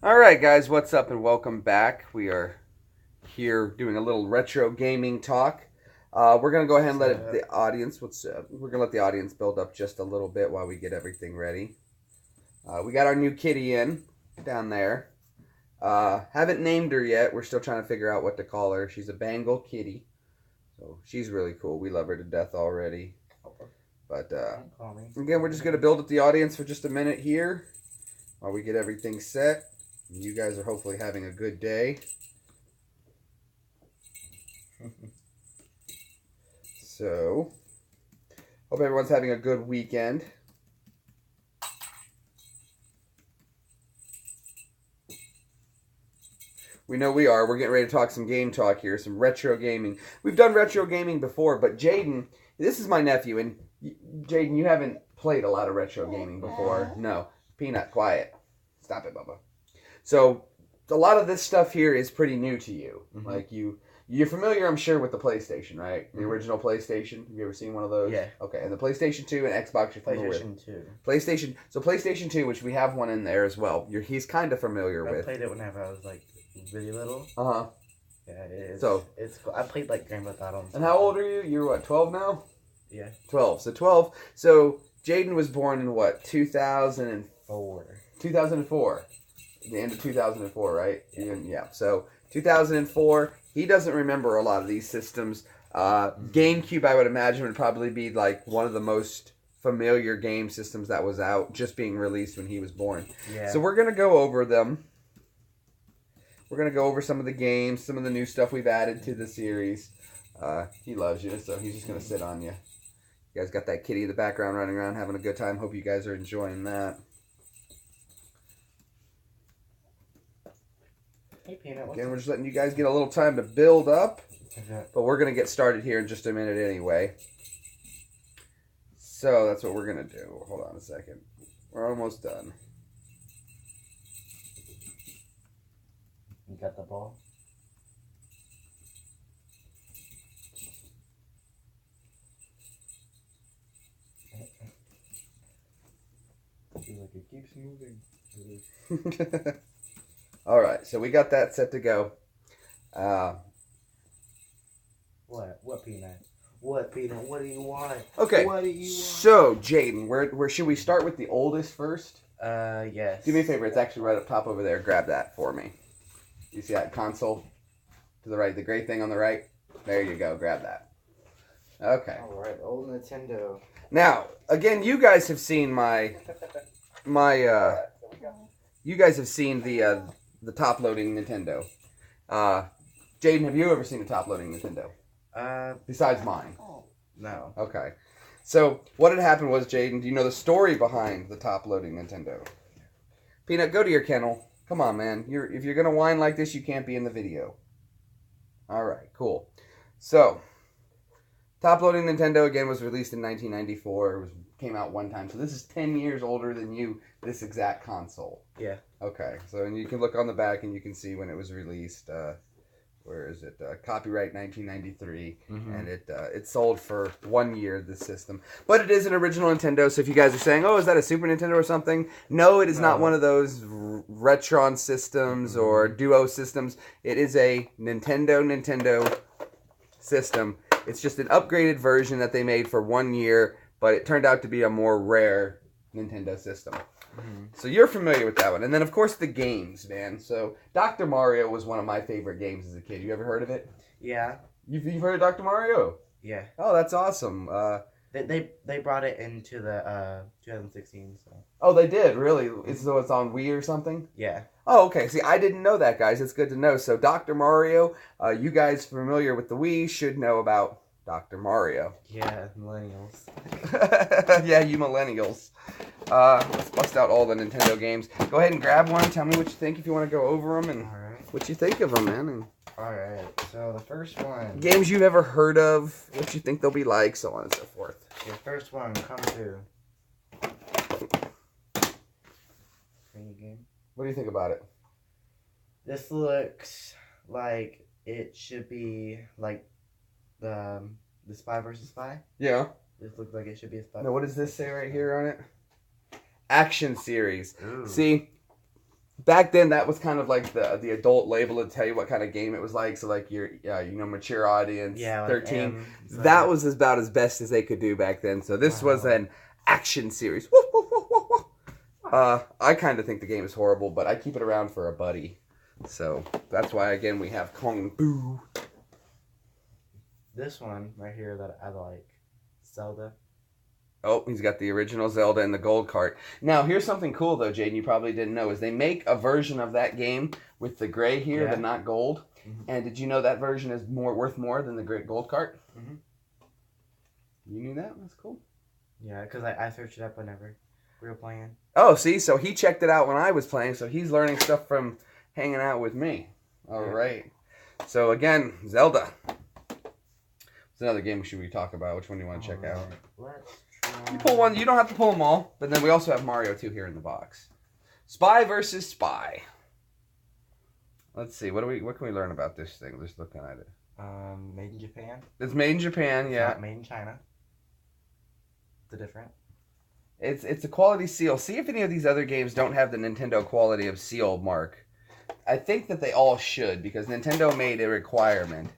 Alright guys, what's up and welcome back. We are here doing a little retro gaming talk. We're going to go ahead and let the audience, we're going to let the audience build up just a little bit while we get everything ready. We got our new kitty in down there. Haven't named her yet. We're still trying to figure out what to call her. She's a Bengal kitty. So she's really cool. We love her to death already. But again, we're just going to build up the audience for just a minute here while we get everything set. You guys are hopefully having a good day. So, hope everyone's having a good weekend. We know we are. We're getting ready to talk some game talk here, some retro gaming. We've done retro gaming before, but Jaden, this is my nephew, and Jaden, you haven't played a lot of retro gaming before. No. Peanut, quiet. Stop it, Bubba. So, a lot of this stuff here is pretty new to you. Mm-hmm. Like, you're familiar, I'm sure, with the PlayStation, right? The original PlayStation. Have you ever seen one of those? Yeah. Okay, and the PlayStation 2 and Xbox you're familiar with. PlayStation 2. So PlayStation 2, which we have one in there as well, he's kind of familiar with. I played it whenever I was, like, really little. Uh-huh. Yeah, it is. So, it's cool. I played, like, Grand Theft Auto. And how old are you? You're, what, 12 now? Yeah. 12. So 12. So, Jaden was born in, what, 2004? 2004. The end of 2004, right? Yeah. So 2004. He doesn't remember a lot of these systems. GameCube, I would imagine, would probably be like one of the most familiar game systems that was out, just being released when he was born. Yeah. So we're gonna go over them. We're gonna go over some of the games, some of the new stuff we've added to the series. He loves you, so he's just gonna sit on you. You guys got that kitty in the background running around having a good time. Hope you guys are enjoying that. Again, we're just letting you guys get a little time to build up. But we're going to get started here in just a minute anyway. So that's what we're going to do. Hold on a second. We're almost done. You got the ball? I feel like it keeps moving. All right, so we got that set to go. What Peanut? What Peanut? What do you want? Okay. What do you want? So Jaden, where should we start with the oldest first? Yes. Do me a favor. It's actually right up top over there. Grab that for me. You see that console to the right, the gray thing on the right? There you go. Grab that. Okay. All right, old Nintendo. Now, again, you guys have seen you guys have seen the top-loading Nintendo. Jaden, have you ever seen a top-loading Nintendo? Besides mine? No. Okay. So, what had happened was, Jaden, do you know the story behind the top-loading Nintendo? Peanut, go to your kennel. Come on, man. If you're going to whine like this, you can't be in the video. Alright, cool. So, top-loading Nintendo, again, was released in 1994. It came out one time. So, this is 10 years older than you, this exact console. Yeah. Okay, so and you can look on the back and you can see when it was released. Where is it? Copyright 1993, and it sold for 1 year. This system, but it is an original Nintendo. So if you guys are saying, "Oh, is that a Super Nintendo or something?" No, it is not one of those Retron systems or Duo systems. It is a Nintendo system. It's just an upgraded version that they made for 1 year, but it turned out to be a more rare Nintendo system. So you're familiar with that one. And then, of course, the games, man. So Dr. Mario was one of my favorite games as a kid. You ever heard of it? Yeah. You've heard of Dr. Mario? Yeah. Oh, that's awesome. They brought it into the 2016. So. Oh, they did? Really? So it's on Wii or something? Yeah. Oh, okay. See, I didn't know that, guys. It's good to know. So Dr. Mario, you guys familiar with the Wii should know about Dr. Mario. Yeah, millennials. Yeah, you millennials. Let's bust out all the Nintendo games. Go ahead and grab one. Tell me what you think if you want to go over them and what you think of them, man. And Alright, so the first one. Games you've ever heard of, what you think they'll be like, so on and so forth. The first one, Come To. Game. What do you think about it? This looks like it should be like the Spy vs. Spy. Yeah. This looks like it should be a spy. Now, what does this say right here on it? Action series. Ooh. See, back then that was kind of like the adult label to tell you what kind of game it was like. So like your mature audience, Yeah, like 13. so That was about as best as they could do back then. So this was Wow. an action series. I kind of think the game is horrible, but I keep it around for a buddy. So that's why again we have Kong Boo. This one right here that I like, Zelda. Oh, he's got the original Zelda in the gold cart. Now, here's something cool, though, Jaden, you probably didn't know, is they make a version of that game with the gray here, Yeah. the not gold. Mm-hmm. And did you know that version is worth more than the great gold cart? Mm-hmm. You knew that? That's cool. Yeah, because I searched it up whenever we were playing. Oh, see, so he checked it out when I was playing, so he's learning stuff from hanging out with me. All right. So, again, Zelda. It's another game should we talk about. Which one do you want to check out? Let's You pull one. You don't have to pull them all. But then we also have Mario 2 here in the box. Spy versus Spy. Let's see. What can we learn about this thing? Just looking at it. Made in Japan. It's made in Japan. It's Yeah. not made in China. It's different. It's a quality seal. See if any of these other games don't have the Nintendo quality of seal mark. I think that they all should because Nintendo made a requirement.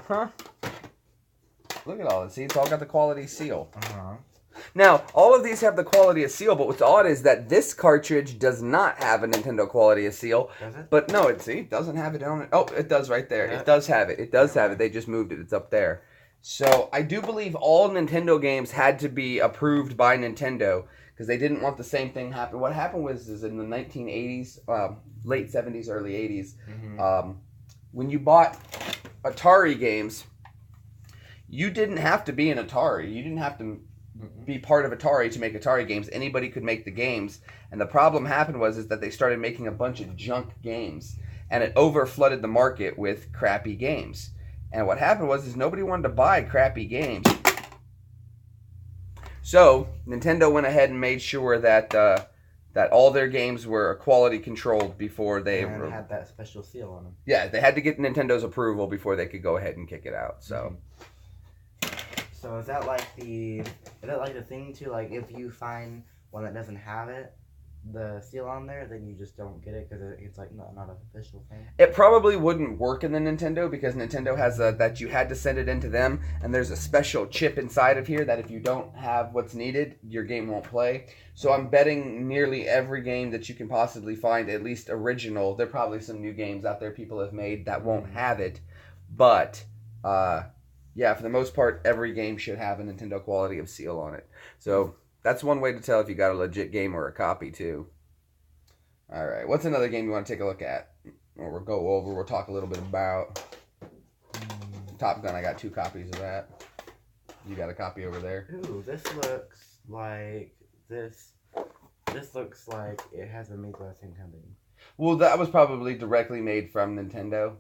Huh? Look at all this. See, it's all got the quality seal. Uh-huh. Now, all of these have the quality of seal, but what's odd is that this cartridge does not have a Nintendo quality of seal. Does it? But no, it doesn't have it on it. Oh, it does right there. Yeah. It does have it. It does have it. They just moved it. It's up there. So I do believe all Nintendo games had to be approved by Nintendo because they didn't want the same thing happen. What happened was is in the 1980s, late 70s, early 80s, Mm-hmm. when you bought Atari games, you didn't have to be an Atari. You didn't have to be part of Atari to make Atari games. Anybody could make the games. And the problem happened is that they started making a bunch of junk games. And it overflooded the market with crappy games. And what happened is nobody wanted to buy crappy games. So Nintendo went ahead and made sure that that all their games were quality controlled before they had that special seal on them. Yeah, they had to get Nintendo's approval before they could go ahead and kick it out. So. So is that like the thing too? Like if you find one that doesn't have it, the seal on there, then you just don't get it because it's like not an official thing. It probably wouldn't work in the Nintendo because Nintendo has that you had to send it into them, and there's a special chip inside of here that if you don't have what's needed, your game won't play. So I'm betting nearly every game that you can possibly find, at least original, there are probably some new games out there people have made that won't have it, but yeah, for the most part, every game should have a Nintendo quality of seal on it. So that's one way to tell if you got a legit game or a copy, too. All right. What's another game you want to take a look at? Or we'll go over. We'll talk a little bit about. Top Gun, I got 2 copies of that. You got a copy over there? Ooh, this looks like this. This looks like it has been made by the same company. Well, that was probably directly made from Nintendo.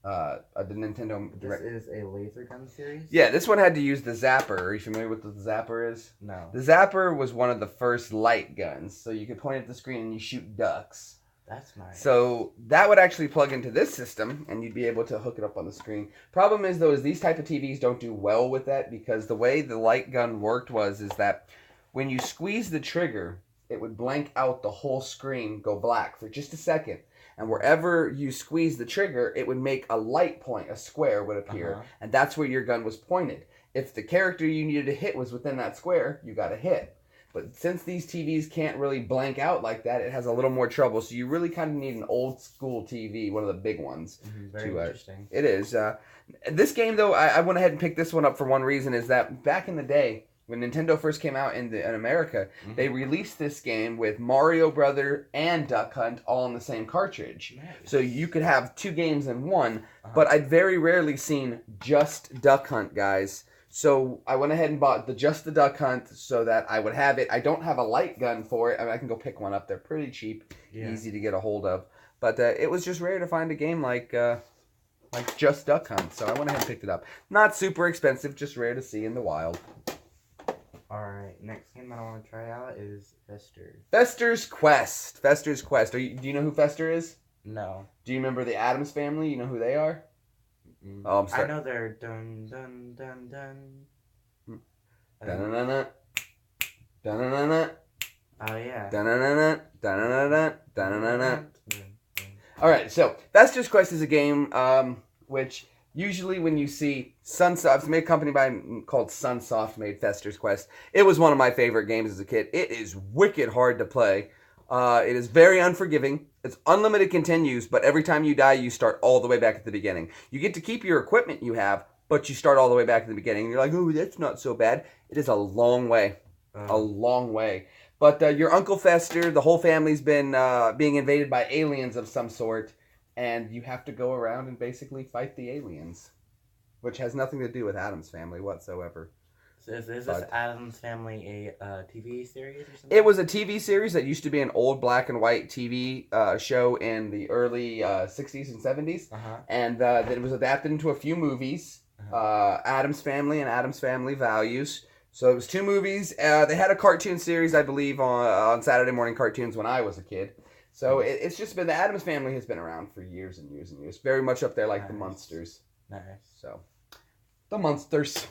The Nintendo This is a laser gun series? Yeah, this one had to use the Zapper. Are you familiar with what the Zapper is? No. The Zapper was one of the first light guns. So you could point at the screen and you shoot ducks. That's nice. So that would actually plug into this system and you'd be able to hook it up on the screen. Problem is though, is these type of TVs don't do well with that because the way the light gun worked is that when you squeeze the trigger, it would blank out the whole screen, go black for just a second. And wherever you squeeze the trigger, it would make a light point, a square would appear. Uh-huh. And that's where your gun was pointed. If the character you needed to hit was within that square, you got a hit. But since these TVs can't really blank out like that, it has a little more trouble. So you really kind of need an old school TV, one of the big ones. Very interesting. It is. This game, though, I went ahead and picked this one up for one reason, is that back in the day, when Nintendo first came out in America, they released this game with Mario Brother and Duck Hunt all on the same cartridge. Nice. So you could have 2 games in one, but I'd very rarely seen just Duck Hunt, guys. So I went ahead and bought just the Duck Hunt so that I would have it. I don't have a light gun for it. I mean, I can go pick one up. They're pretty cheap, easy to get a hold of. But it was just rare to find a game like just Duck Hunt, so I went ahead and picked it up. Not super expensive, just rare to see in the wild. Alright, next game that I want to try out is Fester. Fester's Quest. Fester's Quest. Do you know who Fester is? No. Do you remember the Addams Family? You know who they are? Mm-mm. Oh, I'm sorry. I know they're dun dun dun dun. Dun-dun-dun-dun. Dun-dun-dun-dun. right, so Fester's Quest is a game which usually when you see Sunsoft, it's made a company called Sunsoft made Fester's Quest. It was one of my favorite games as a kid. It is wicked hard to play. It is very unforgiving. It's unlimited continues, but every time you die, you start all the way back at the beginning. You get to keep your equipment you have, but you start all the way back at the beginning. And you're like, oh, that's not so bad. It is a long way. A long way. But your Uncle Fester, the whole family's been being invaded by aliens of some sort, and you have to go around and basically fight the aliens, which has nothing to do with Adam's family whatsoever. So is this Adam's Family a TV series or something? It was a TV series that used to be an old black and white TV show in the early 60s and 70s. And then it was adapted into a few movies, Adam's Family and Adam's Family Values. So it was 2 movies. They had a cartoon series, I believe, on Saturday morning cartoons when I was a kid. So it's just been, the Addams Family has been around for years and years and years. Very much up there like the Munsters. Nice. So, the Munsters.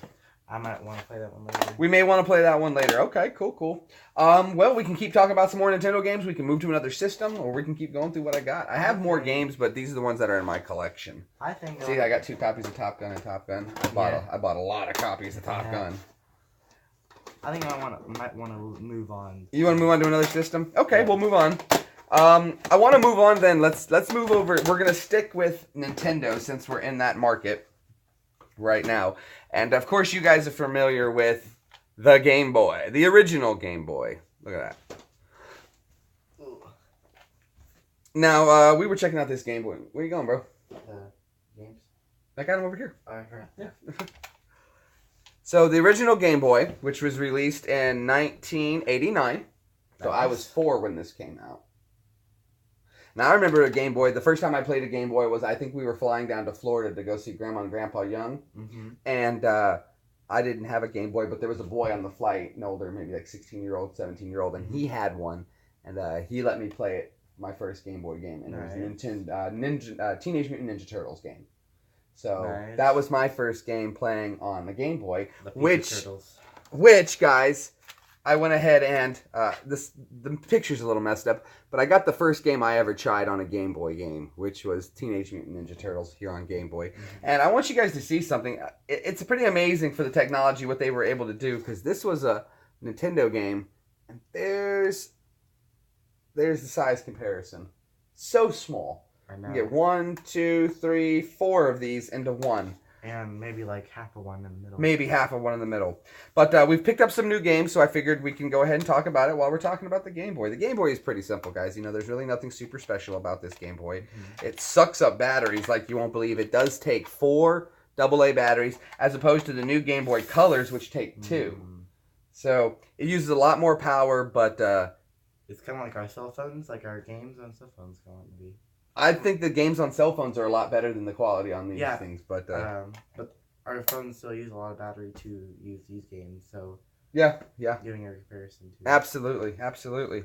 I might want to play that one later. We may want to play that one later. Okay, cool. Well, we can keep talking about some more Nintendo games. We can move to another system, or we can keep going through what I got. I have more games, but these are the ones that are in my collection. I think. See, I got 2 copies of Top Gun and Top Gun. I bought a lot of copies of Top Gun. I think might want to move on. You want to move on to another system? Okay, we'll move on. I want to move on then. Let's move over. We're going to stick with Nintendo since we're in that market right now. And of course you guys are familiar with the Game Boy, the original Game Boy. Look at that. Now, we were checking out this Game Boy. Where you going, bro? Games. I got him over here. Yeah. So the original Game Boy, which was released in 1989. So I was 4 when this came out. Now I remember a Game Boy. The first time I played a Game Boy was, I think we were flying down to Florida to go see Grandma and Grandpa Young. And I didn't have a Game Boy, but there was a boy on the flight, an older, maybe like 16-year-old, 17-year-old, and he had one. And he let me play it, my first Game Boy game. And it was Teenage Mutant Ninja Turtles game. So that was my first game playing on the Game Boy, which, guys, I went ahead and the picture's a little messed up, but I got the first game I ever tried on a Game Boy game, which was Teenage Mutant Ninja Turtles here on Game Boy. And I want you guys to see something. It's pretty amazing for the technology what they were able to do, because this was a Nintendo game, and there's the size comparison. So small. I know. You get 1, 2, 3, 4 of these into one. And maybe like half of one in the middle. Maybe half of one in the middle. But we've picked up some new games, so I figured we can go ahead and talk about it while we're talking about the Game Boy. The Game Boy is pretty simple, guys. You know, there's really nothing super special about this Game Boy. It sucks up batteries like you won't believe. It does take 4 AA batteries, as opposed to the new Game Boy Colors, which take 2. So it uses a lot more power, but... it's kind of like our cell phones, like our games on cell phones going to be. I think the games on cell phones are a lot better than the quality on these things, but our phones still use a lot of battery to use these games, so yeah, giving a comparison to absolutely.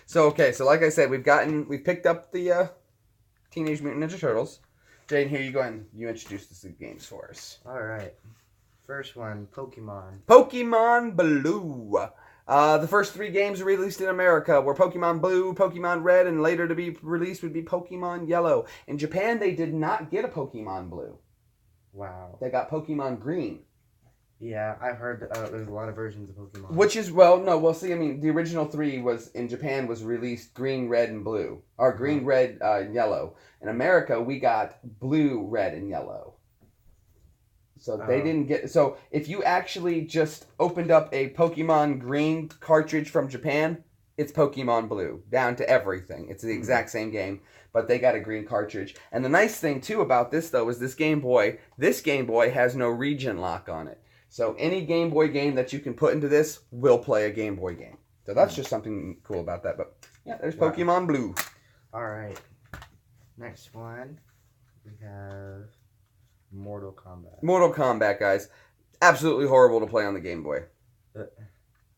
So like I said, we've picked up the Teenage Mutant Ninja Turtles. Jane, here you go and you introduce the games for us. All right, first one, Pokemon Blue. The first 3 games released in America were Pokemon Blue, Pokemon Red, and later to be released would be Pokemon Yellow. In Japan, they did not get a Pokemon Blue. Wow. They got Pokemon Green. Yeah, I've heard there's a lot of versions of Pokemon. Which is, the original 3 in Japan was released Green, Red, and Blue. Or Green, Red, Yellow. In America, we got Blue, Red, and Yellow. So they didn't get... So if you actually just opened up a Pokemon Green cartridge from Japan, it's Pokemon Blue. Down to everything. It's the exact same game. But they got a green cartridge. And the nice thing, too, about this, though, is this Game Boy has no region lock on it. So any Game Boy game that you can put into this will play a Game Boy game. So that's just something cool about that. But, yeah, there's Pokemon Blue. All right. Next one, we have... Mortal Kombat, guys. Absolutely horrible to play on the Game Boy.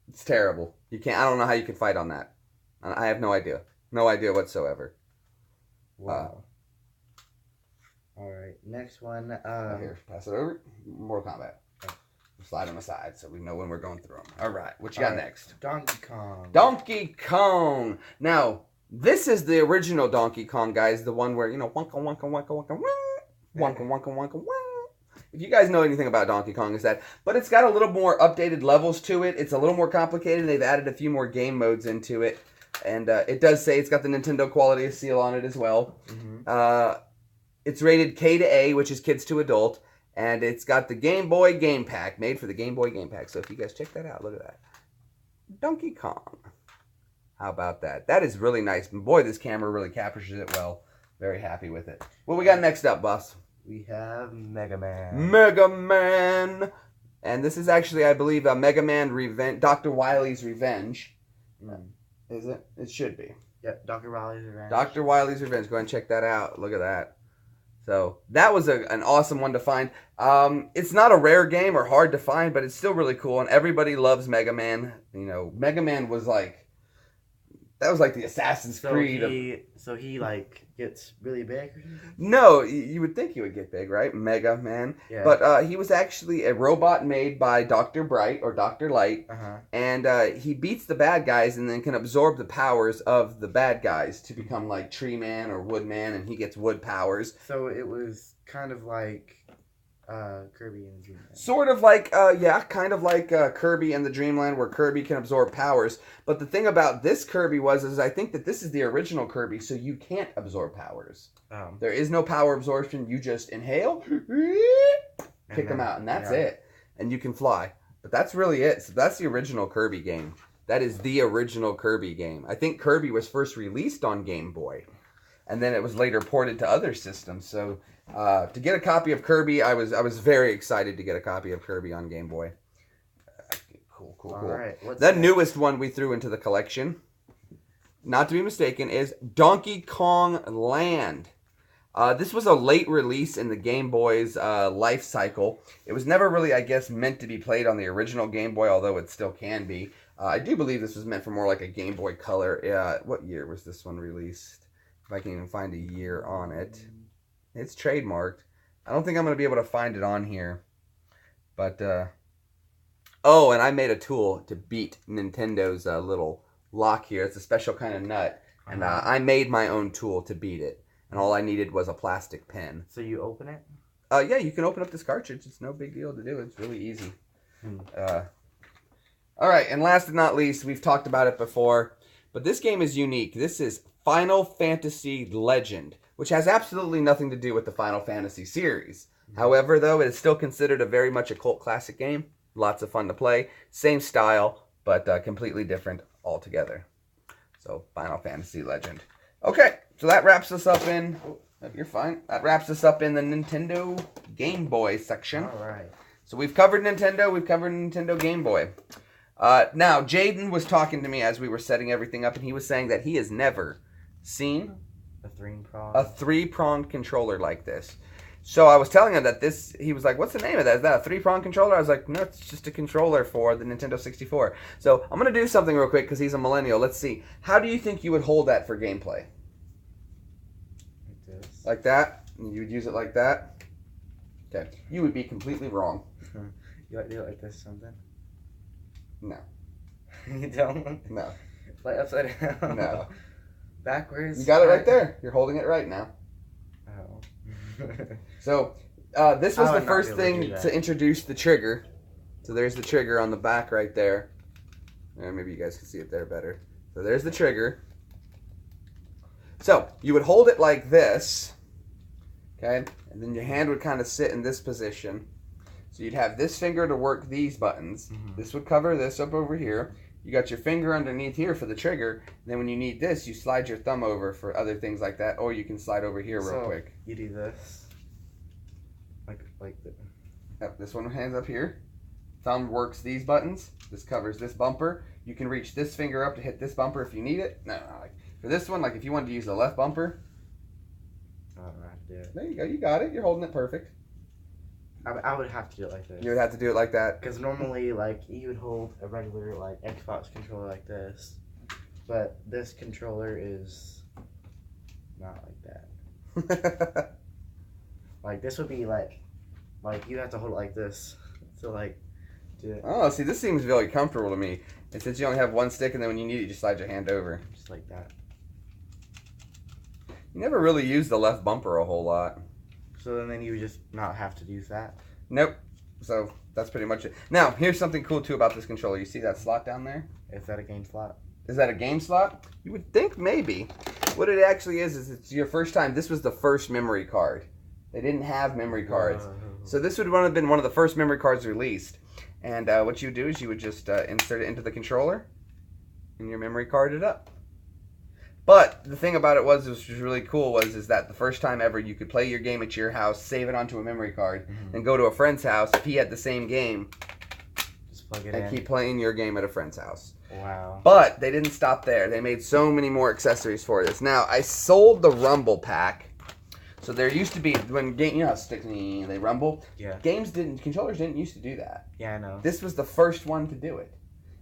It's terrible. You can't. I don't know how you can fight on that. I have no idea. No idea whatsoever. Wow. All right. Next one. Here, pass it over. Mortal Kombat. Slide them aside so we know when we're going through them. All right. What you got next? Donkey Kong. Now, This is the original Donkey Kong, guys. The one where, you know, wonka, wonka, wonka, wonka, wonka, wonka, wonka, wonka. If you guys know anything about Donkey Kong, it's that. But it's got a little more updated levels to it. It's a little more complicated. They've added a few more game modes into it. And it does say it's got the Nintendo quality seal on it as well. Mm-hmm. It's rated K to A, which is kids to adult. And it's got the Game Boy Game Pack, made for the Game Boy Game Pack. So if you guys check that out, look at that. Donkey Kong. How about that? That is really nice. And boy, this camera really captures it well. Very happy with it. What we got next up, boss? We have Mega Man. Mega Man! And this is actually, I believe, a Mega Man Revenge, Dr. Wily's Revenge. Is it? It should be. Yep, Dr. Wily's Revenge. Dr. Wily's Revenge. Go ahead and check that out. Look at that. So, that was an awesome one to find. It's not a rare game or hard to find, but it's still really cool. And everybody loves Mega Man. You know, Mega Man was like, that was like the Assassin's Creed. So he like gets really big or something? No, you would think he would get big, right? Mega Man. Yeah. But he was actually a robot made by Dr. Bright or Dr. Light. Uh-huh. And he beats the bad guys and then can absorb the powers of the bad guys to become like Tree Man or Wood Man, and he gets wood powers. So it was kind of like Kirby and Dreamland. Sort of like, kind of like Kirby and the Dreamland, where Kirby can absorb powers. But the thing about this Kirby is I think that this is the original Kirby, so you can't absorb powers. There is no power absorption. You just inhale, pick them out, and that's it. And you can fly. But that's really it. So that's the original Kirby game. That is the original Kirby game. I think Kirby was first released on Game Boy, and then it was later ported to other systems. So to get a copy of Kirby, I was very excited to get a copy of Kirby on Game Boy. Cool. All right. The newest one we threw into the collection, not to be mistaken, is Donkey Kong Land. This was a late release in the Game Boy's life cycle. It was never really, I guess, meant to be played on the original Game Boy, although it still can be. I do believe this was meant for more like a Game Boy Color. What year was this one released? If I can even find a year on it. It's trademarked. I don't think I'm going to be able to find it on here. But, and I made a tool to beat Nintendo's little lock here. It's a special kind of nut. And I made my own tool to beat it. And all I needed was a plastic pen. So you open it? Yeah, you can open up this cartridge. It's no big deal to do. It's really easy. All right, and last but not least, we've talked about it before. But this game is unique. This is Final Fantasy Legend, which has absolutely nothing to do with the Final Fantasy series. However, though, it is still considered very much a cult classic game. Lots of fun to play. Same style, but completely different altogether. So, Final Fantasy Legend. Okay, so that wraps us up in... Oh, you're fine. That wraps us up in the Nintendo Game Boy section. All right. So we've covered Nintendo. We've covered Nintendo Game Boy. Now, Jaden was talking to me as we were setting everything up, and he was saying that he has never seen a three-pronged controller like this. So I was telling him that he was like, what's the name of that? Is that a three-pronged controller? I was like, no, it's just a controller for the Nintendo 64. So I'm going to do something real quick because he's a millennial. Let's see. How do you think you would hold that for gameplay? Like this. Like that? You would use it like that? Okay. You would be completely wrong. You like to do it like this or something? No. You don't? No. Like upside down? No. Backwards? You got it right there. You're holding it right now. Oh. So, this was the first thing to introduce the trigger. So there's the trigger on the back right there. Maybe you guys can see it there better. So there's the trigger. So, you would hold it like this. Okay? And then your hand would kind of sit in this position. So you'd have this finger to work these buttons. Mm-hmm. This would cover this up over here. You got your finger underneath here for the trigger. And then when you need this, you slide your thumb over for other things like that. Or you can slide over here real quick. You do this. Like this. Yep, this one hands up here. Thumb works these buttons. This covers this bumper. You can reach this finger up to hit this bumper if you need it. No, like for this one, like if you wanted to use the left bumper. Oh, I have to do it. There you go. You got it. You're holding it perfect. I would have to do it like this. You would have to do it like that. Because normally, like, you would hold a regular, like, Xbox controller like this. But this controller is not like that. Like, this would be, like, you have to hold it like this to, like, do it. Oh, see, this seems really comfortable to me. And since you only have one stick, and then when you need it, you just slide your hand over. Just like that. You never really used the left bumper a whole lot. So then you would just not have to use that? Nope. So that's pretty much it. Now, here's something cool too about this controller. You see that slot down there? Is that a game slot? Is that a game slot? You would think maybe. What it actually is it's your first time. This was the first memory card. They didn't have memory cards. So this would have been one of the first memory cards released. And what you would do is you would just insert it into the controller and your memory card it up. But the thing about it was really cool is that the first time ever you could play your game at your house, save it onto a memory card, and go to a friend's house if he had the same game, just plug it and in. keep playing your game at a friend's house. Wow. But they didn't stop there. They made so many more accessories for this. Now, I sold the Rumble pack. So there used to be, when game, you know how sticky they rumble? Yeah. Controllers didn't used to do that. Yeah, I know. This was the first one to do it.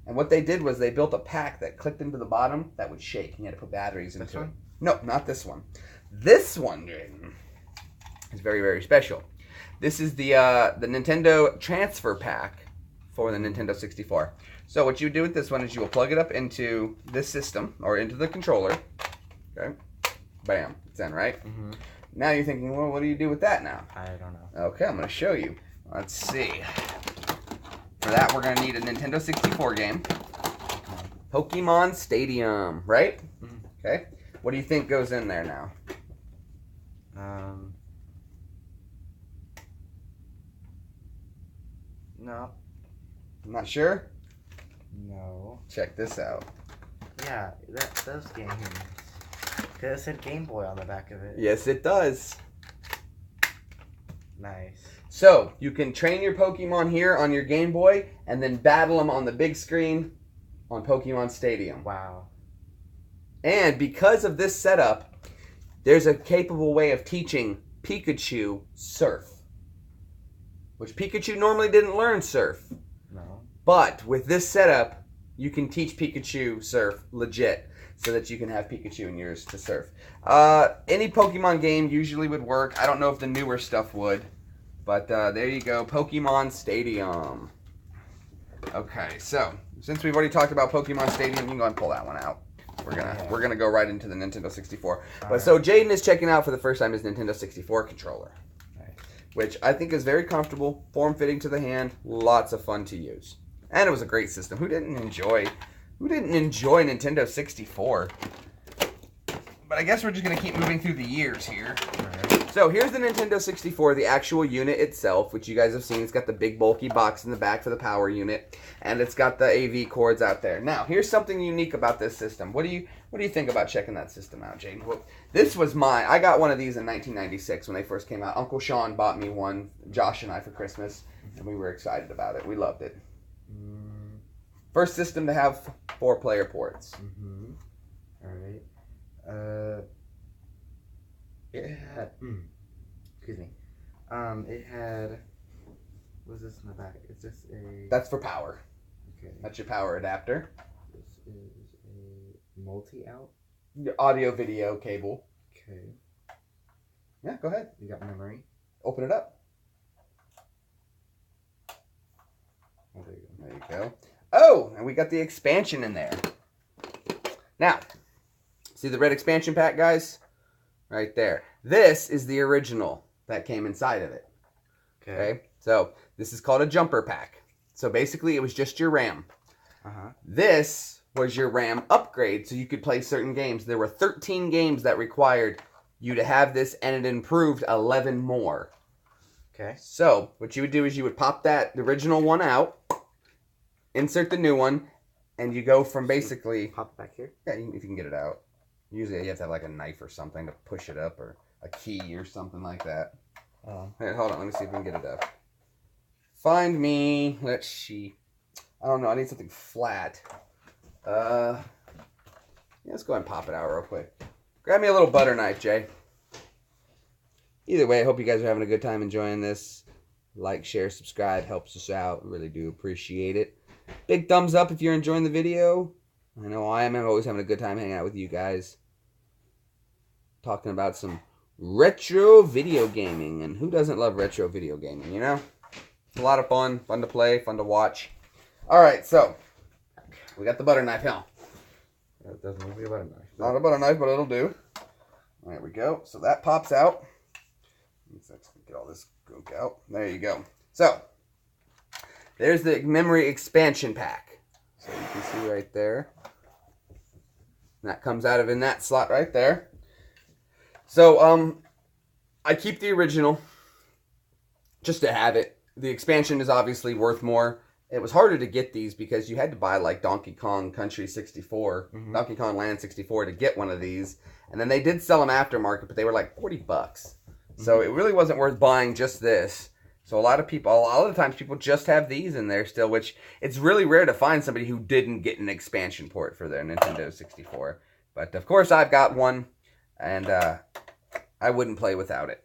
And what they did was they built a pack that clicked into the bottom that would shake. And you had to put batteries into it. No, not this one. This one, Jaden, is very, very special. This is the Nintendo transfer pack for the Nintendo 64. So what you would do with this one is you will plug it up into this system, or into the controller. Okay. Bam. It's in, right? Mm-hmm. Now you're thinking, well, what do you do with that now? I don't know. Okay, I'm going to show you. Let's see. For that, we're going to need a Nintendo 64 game. Pokemon Stadium, right? Mm-hmm. Okay. What do you think goes in there now? No. I'm not sure? No. Check this out. Yeah, those games. Because it said Game Boy on the back of it. Yes, it does. Nice. So, you can train your Pokemon here on your Game Boy, and then battle them on the big screen on Pokemon Stadium. Wow. And because of this setup, there's a capable way of teaching Pikachu Surf. Which Pikachu normally didn't learn Surf. No. But with this setup, you can teach Pikachu Surf legit, so that you can have Pikachu in yours to surf. Any Pokemon game usually would work. I don't know if the newer stuff would. But there you go, Pokemon Stadium. Okay, so since we've already talked about Pokemon Stadium, you can go and pull that one out. We're gonna go right into the Nintendo 64. So Jaden is checking out for the first time his Nintendo 64 controller, which I think is very comfortable, form-fitting to the hand, lots of fun to use, and it was a great system. Who didn't enjoy Nintendo 64? But I guess we're just gonna keep moving through the years here. So here's the Nintendo 64, the actual unit itself, which you guys have seen. It's got the big bulky box in the back for the power unit, and it's got the AV cords out there. Now, here's something unique about this system. What do you think about checking that system out, Jaden? Well, this was mine. I got one of these in 1996 when they first came out. Uncle Sean bought me one, Josh and I, for Christmas, and we were excited about it. We loved it. First system to have 4-player ports. Mm-hmm. All right. It had, excuse me. It had, what's this in the back? Is this a... That's for power. Okay. That's your power adapter. This is a multi-out. Your audio video cable. Okay. Yeah, go ahead. You got memory. Open it up. Oh, there you go. There you go. Oh, and we got the expansion in there. Now, see the red expansion pack, guys? Right there. This is the original that came inside of it. Okay? So, this is called a jumper pack. So, basically, it was just your RAM. This was your RAM upgrade, so you could play certain games. There were 13 games that required you to have this, and it improved 11 more. Okay. So, what you would do is you would pop the original one out, insert the new one, and you go from basically... Pop it back here? Yeah, if you can get it out. Usually you have to have like a knife or something to push it up, or a key or something like that. Oh. Hey, hold on, let me see if we can get it up. Find me, let's see. I don't know, I need something flat. Yeah, let's go ahead and pop it out real quick. Grab me a little butter knife, Jay. Either way, I hope you guys are having a good time enjoying this. Like, share, subscribe, helps us out. Really do appreciate it. Big thumbs up if you're enjoying the video. I know I am. I'm always having a good time hanging out with you guys. Talking about some retro video gaming. And who doesn't love retro video gaming, you know? It's a lot of fun. Fun to play. Fun to watch. Alright, so. We got the butter knife, huh? That doesn't need to be a butter knife. Not a butter knife, but it'll do. There we go. So that pops out. Let's get all this gunk out. There you go. So there's the memory expansion pack. So you can see right there. That comes out of in that slot right there. So I keep the original just to have it. The expansion is obviously worth more. It was harder to get these because you had to buy like Donkey Kong Country 64, Donkey Kong Land 64 to get one of these. And then they did sell them aftermarket, but they were like $40. So it really wasn't worth buying just this. So a lot of the times people just have these in there still, which it's really rare to find somebody who didn't get an expansion port for their Nintendo 64. But of course I've got one, and I wouldn't play without it.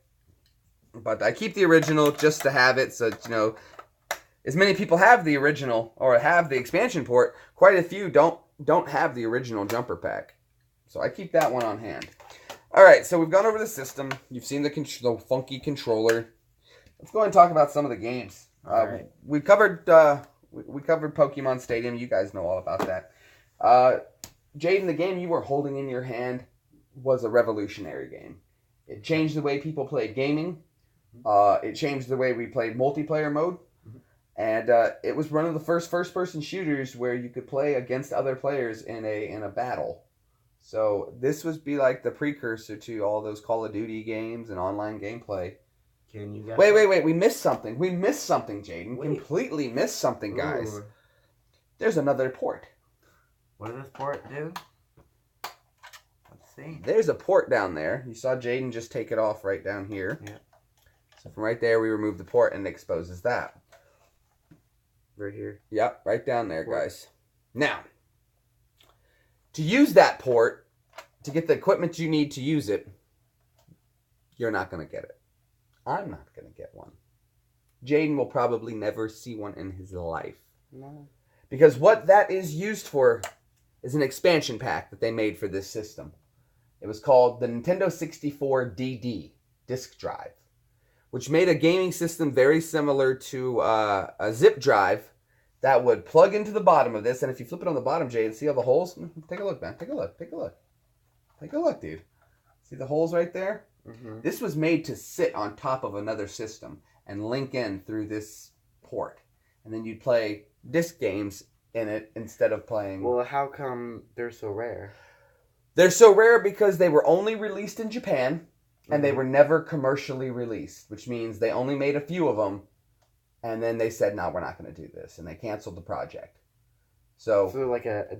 But I keep the original just to have it, so you know, as many people have the original or have the expansion port, quite a few don't have the original jumper pack. So I keep that one on hand. All right, so we've gone over the system. You've seen the funky controller. Let's go ahead and talk about some of the games. Right. We covered Pokemon Stadium. You guys know all about that. Jaden, the game you were holding in your hand was a revolutionary game. It changed the way people played gaming. It changed the way we played multiplayer mode. And it was one of the first-person shooters where you could play against other players in a battle. So this would be like the precursor to all those Call of Duty games and online gameplay. Can you guys... Wait. We missed something. We missed something, Jaden. Completely missed something, guys. Ooh. There's another port. What does this port do? Let's see. There's a port down there. You saw Jaden just take it off right down here. Yeah. So from right there, we remove the port and it exposes that. Right here. Yep, right down there, guys. Now, to use that port, to get the equipment you need to use it, you're not going to get it. I'm not going to get one. Jaden will probably never see one in his life. No. Because what that is used for is an expansion pack that they made for this system. It was called the Nintendo 64 DD, disk drive, which made a gaming system very similar to a zip drive that would plug into the bottom of this. And if you flip it on the bottom, Jay, and see all the holes? Take a look, man. Take a look. Take a look. Take a look, dude. See the holes right there? Mm-hmm. This was made to sit on top of another system and link in through this port. And then you'd play disc games in it instead of playing... Well, how come they're so rare? They're so rare because they were only released in Japan, and they were never commercially released, which means they only made a few of them, and then they said, "No, we're not going to do this," and they canceled the project. So they're like a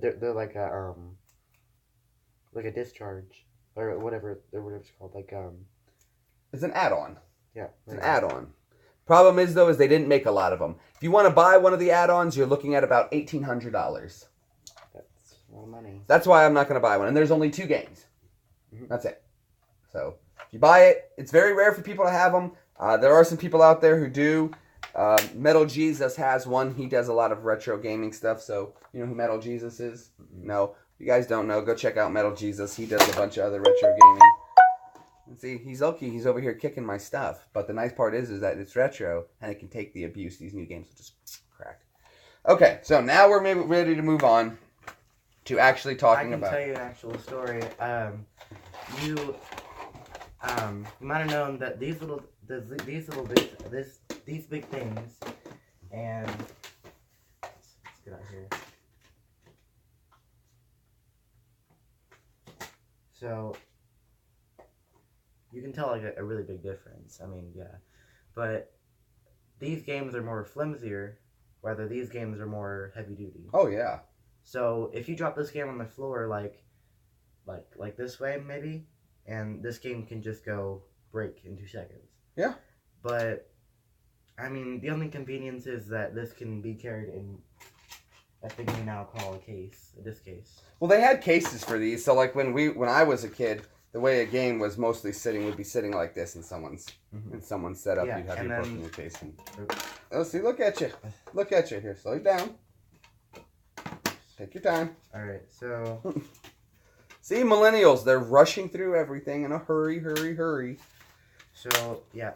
discharge or whatever it's called, it's an add-on. Yeah, it's an add-on. Problem is though, is they didn't make a lot of them. If you want to buy one of the add-ons, you're looking at about $1,800. That's a lot of money. That's why I'm not going to buy one, and there's only 2 games. That's it. So if you buy it, it's very rare for people to have them. There are some people out there who do. Metal Jesus has one. He does a lot of retro gaming stuff. So you know who Metal Jesus is? No, if you guys don't know, go check out Metal Jesus. He does a bunch of other retro gaming. And see, he's lucky. He's over here kicking my stuff. But the nice part is that it's retro and it can take the abuse. These new games will just crack. Okay, so now we're maybe ready to move on to actually talking about. I can tell you an actual story. You might have known that these big things, and let's get out here. So you can tell like a really big difference. I mean, yeah, but these games are more flimsier, whether these games are more heavy duty. Oh yeah. So if you drop this game on the floor like this way maybe, and this game can just go break in 2 seconds. Yeah. But I mean, the only inconvenience is that this can be carried in a thing we now call a case, a disc case. Well, they had cases for these. So like when I was a kid, the way a game was mostly sitting would be sitting like this in someone's setup. Yeah, you'd have your book in your case. And, oops. see, look at you. Look at you. Here, slow it down. Take your time. All right, so see, millennials, they're rushing through everything in a hurry, hurry, hurry. So, yeah,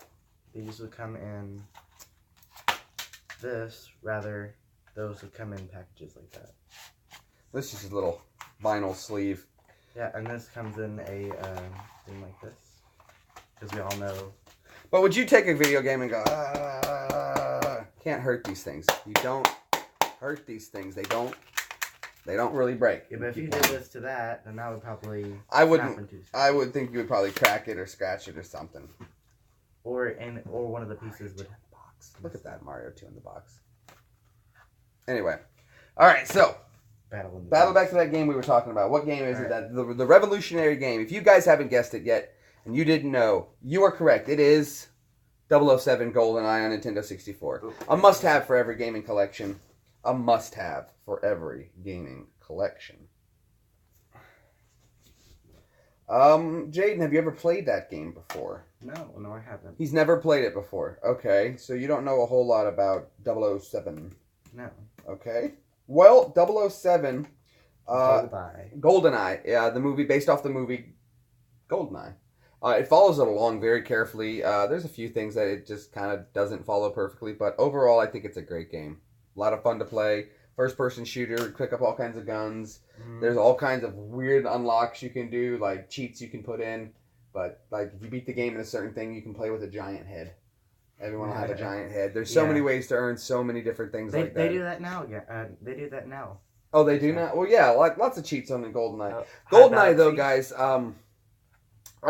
these would come in this, rather, those would come in packages like that. This is a little vinyl sleeve. Yeah, and this comes in a something like this. Because we all know. But would you take a video game and go, can't hurt these things. You don't hurt these things. They don't really break. Yeah, but if you did this to that, then that would probably I wouldn't. happen too soon. I would think you would probably crack it or scratch it or something. Or one of the pieces would. Look at that Mario 2 in the box. Anyway. Alright, so. Battle back to that game we were talking about. What game is it? That the revolutionary game. If you guys haven't guessed it yet, and you didn't know, you are correct. It is 007 GoldenEye on Nintendo 64. A must-have for every gaming collection. A must-have for every gaming collection. Jaden, have you ever played that game before? No, I haven't. He's never played it before. Okay, so you don't know a whole lot about 007. No. Okay. Well, 007... GoldenEye. Yeah, the movie, based off the movie GoldenEye. It follows it along very carefully. There's a few things that it just kind of doesn't follow perfectly, but overall, I think it's a great game. A lot of fun to play. First-person shooter, pick up all kinds of guns. There's all kinds of weird unlocks you can do, like cheats you can put in. But like if you beat the game in a certain thing, you can play with a giant head. Everyone will have a giant head. There's so many ways to earn so many different things like that. They do that now. Yeah, they do that now. Oh, they do now? Well, yeah, like lots of cheats on the GoldenEye. GoldenEye, though, guys, I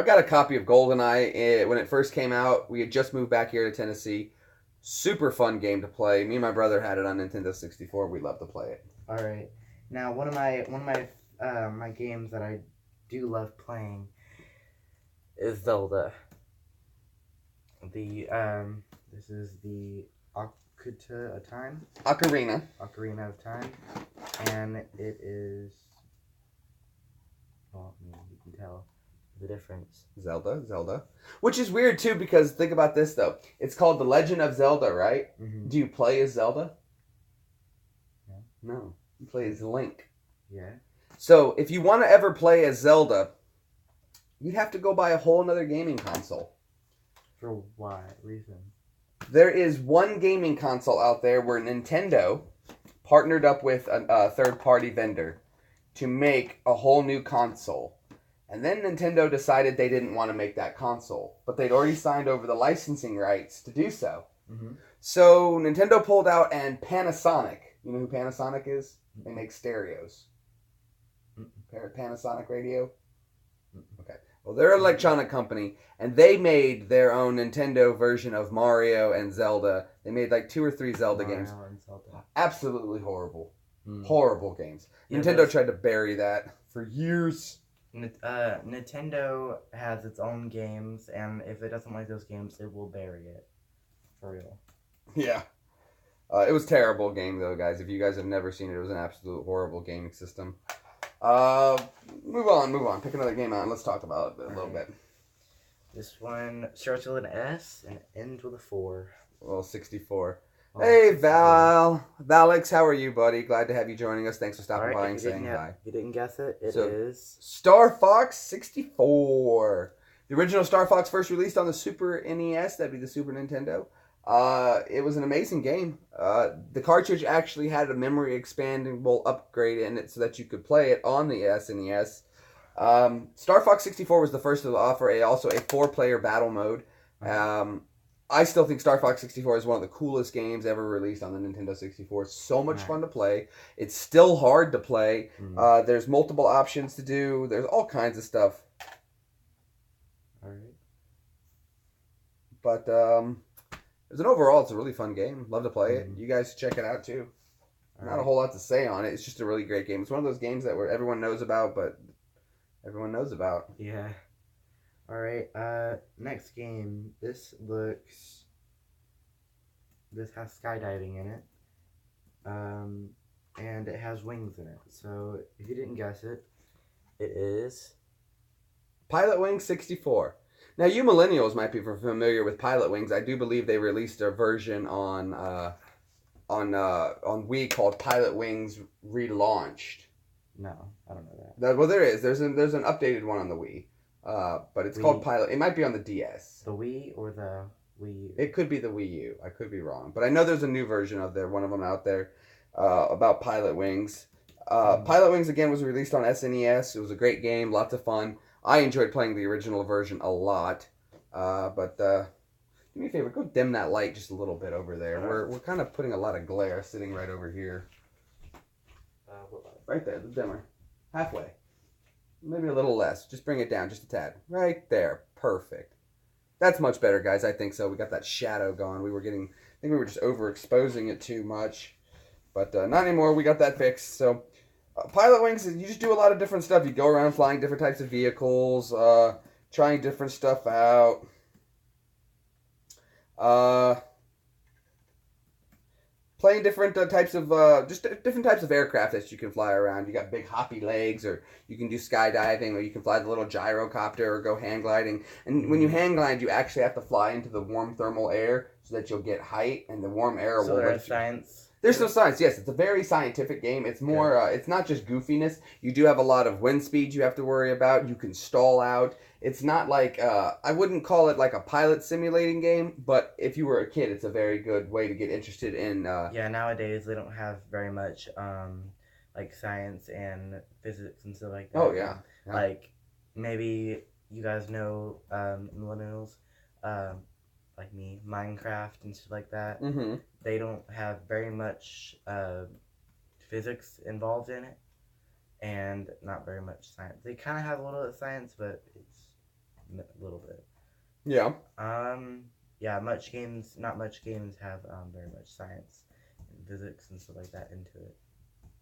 got a copy of GoldenEye when it first came out. We had just moved back here to Tennessee. Super fun game to play. Me and my brother had it on Nintendo 64. We love to play it. All right. Now, one of my games that I do love playing is Zelda. This is the Ocarina of Time. Ocarina of Time, and it is. Well, I mean, you can tell the difference. Zelda. Which is weird, too, because think about this, though. It's called The Legend of Zelda, right? Mm-hmm. Do you play as Zelda? No. No. You play as Link. Yeah. So, if you want to ever play as Zelda, you'd have to go buy a whole nother gaming console. For what reason? There is one gaming console out there where Nintendo partnered up with a third-party vendor to make a whole new console. And then Nintendo decided they didn't want to make that console, but they'd already signed over the licensing rights to do so. Mm-hmm. So Nintendo pulled out, and Panasonic, you know who Panasonic is? They make stereos. Panasonic radio? Okay. Well, they're an electronic company, and they made their own Nintendo version of Mario and Zelda. They made like 2 or 3 Zelda games. Absolutely horrible. Horrible games. Yeah, Nintendo tried to bury that for years. Nintendo has its own games, and if it doesn't like those games, it will bury it. For real. Yeah. It was a terrible game, though, guys. If you guys have never seen it, it was an absolute horrible gaming system. Move on. Pick another game out and let's talk about it a little bit. This one starts with an S and ends with a 4. Well, 64. Oh, hey, 64. Valix, how are you, buddy? Glad to have you joining us. Thanks for stopping by and saying hi. You didn't guess it? It is Star Fox 64. The original Star Fox first released on the Super NES. That'd be the Super Nintendo. It was an amazing game. The cartridge actually had a memory expandable upgrade in it so that you could play it on the SNES. Star Fox 64 was the first to offer also a 4-player battle mode. I still think Star Fox 64 is one of the coolest games ever released on the Nintendo 64. It's so much fun to play. It's still hard to play. There's multiple options to do. There's all kinds of stuff. Alright. But, as an overall, it's a really fun game. Love to play it. You guys check it out, too. Not a whole lot to say on it. It's just a really great game. It's one of those games that where everyone knows about, but everyone knows about. Yeah. Alright, next game. This has skydiving in it. And it has wings in it. So, if you didn't guess it, it is Pilot Wings 64. Now, you millennials might be familiar with Pilot Wings. I do believe they released a version on Wii called Pilot Wings Relaunched. No, I don't know that. Well, there is. There's an updated one on the Wii. But it's called Pilot. It might be on the DS. The Wii or the Wii U? It could be the Wii U. I could be wrong. But I know there's a new version of one of them out there about Pilot Wings. Pilot Wings, again, was released on SNES. It was a great game. Lots of fun. I enjoyed playing the original version a lot. But do me a favor, go dim that light just a little bit over there. We're kind of putting a lot of glare sitting right over here. Right there, the dimmer. Halfway. Maybe a little less. Just bring it down just a tad. Right there. Perfect. That's much better, guys. I think so. We got that shadow gone. I think we were just overexposing it too much. But not anymore. We got that fixed. So Pilot Wings, you just do a lot of different stuff. You go around flying different types of vehicles, trying different stuff out. Playing different types of different types of aircraft that you can fly around. You got big hoppy legs, or you can do skydiving, or you can fly the little gyrocopter, or go hang gliding. And when you hang glide, you actually have to fly into the warm thermal air so that you'll get height, and the warm air will. There's science. There's no science. Yes, it's a very scientific game. It's more. It's not just goofiness. You do have a lot of wind speed you have to worry about. You can stall out. It's not like I wouldn't call it like a pilot simulating game, but if you were a kid, it's a very good way to get interested in. Yeah, nowadays they don't have very much like science and physics and stuff like that. Oh yeah. Like maybe you guys know millennials, like me, Minecraft and stuff like that. Mm-hmm. They don't have very much physics involved in it, and not very much science. They kind of have a little bit of science, but it's a little bit. Yeah. Yeah. Not much games have very much science and physics and stuff like that into it.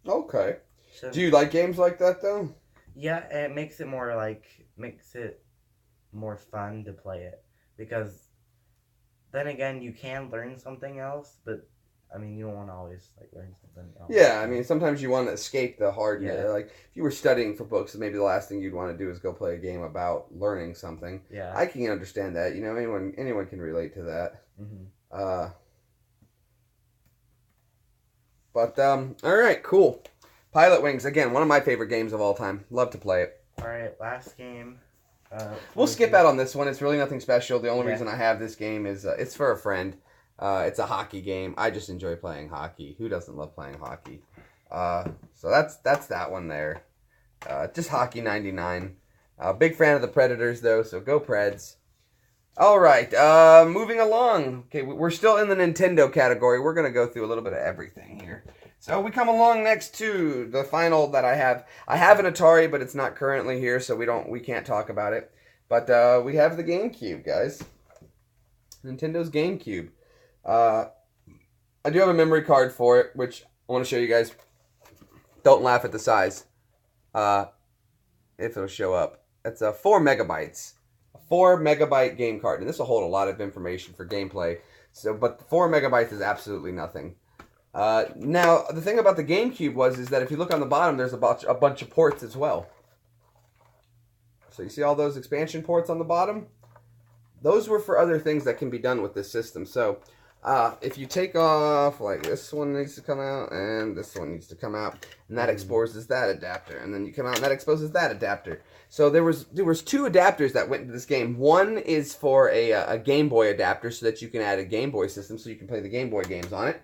Okay. So, do you like games like that though? Yeah, it makes it more fun to play it, because then again you can learn something else, but I mean you don't want to always like learn something else. Yeah, I mean sometimes you want to escape the hard. Yeah. Like if you were studying for books, maybe the last thing you'd want to do is go play a game about learning something. Yeah. I can understand that. You know, anyone can relate to that. Mm-hmm. All right, cool. Pilot Wings, again, one of my favorite games of all time. Love to play it. All right, last game. We'll skip out on this one. It's really nothing special. The only reason I have this game is it's for a friend. It's a hockey game. I just enjoy playing hockey. Who doesn't love playing hockey? So that's that one there. Just Hockey 99. Big fan of the Predators, though, so go Preds. All right, moving along. Okay, we're still in the Nintendo category. We're going to go through a little bit of everything here. So we come along next to the final that I have. I have an Atari, but it's not currently here, so we can't talk about it. But we have the GameCube, guys. Nintendo's GameCube. I do have a memory card for it, which I want to show you guys. Don't laugh at the size. If it'll show up. It's 4 megabytes. A 4 megabyte game card. And this will hold a lot of information for gameplay. But 4 megabytes is absolutely nothing. Now, the thing about the GameCube is that if you look on the bottom, there's a bunch of ports as well. So you see all those expansion ports on the bottom? Those were for other things that can be done with this system. So if you take off, like this one needs to come out, and this one needs to come out, and that exposes that adapter, and then you come out and that exposes that adapter. So there was 2 adapters that went into this game. One is for a Game Boy adapter so that you can add a Game Boy system so you can play the Game Boy games on it.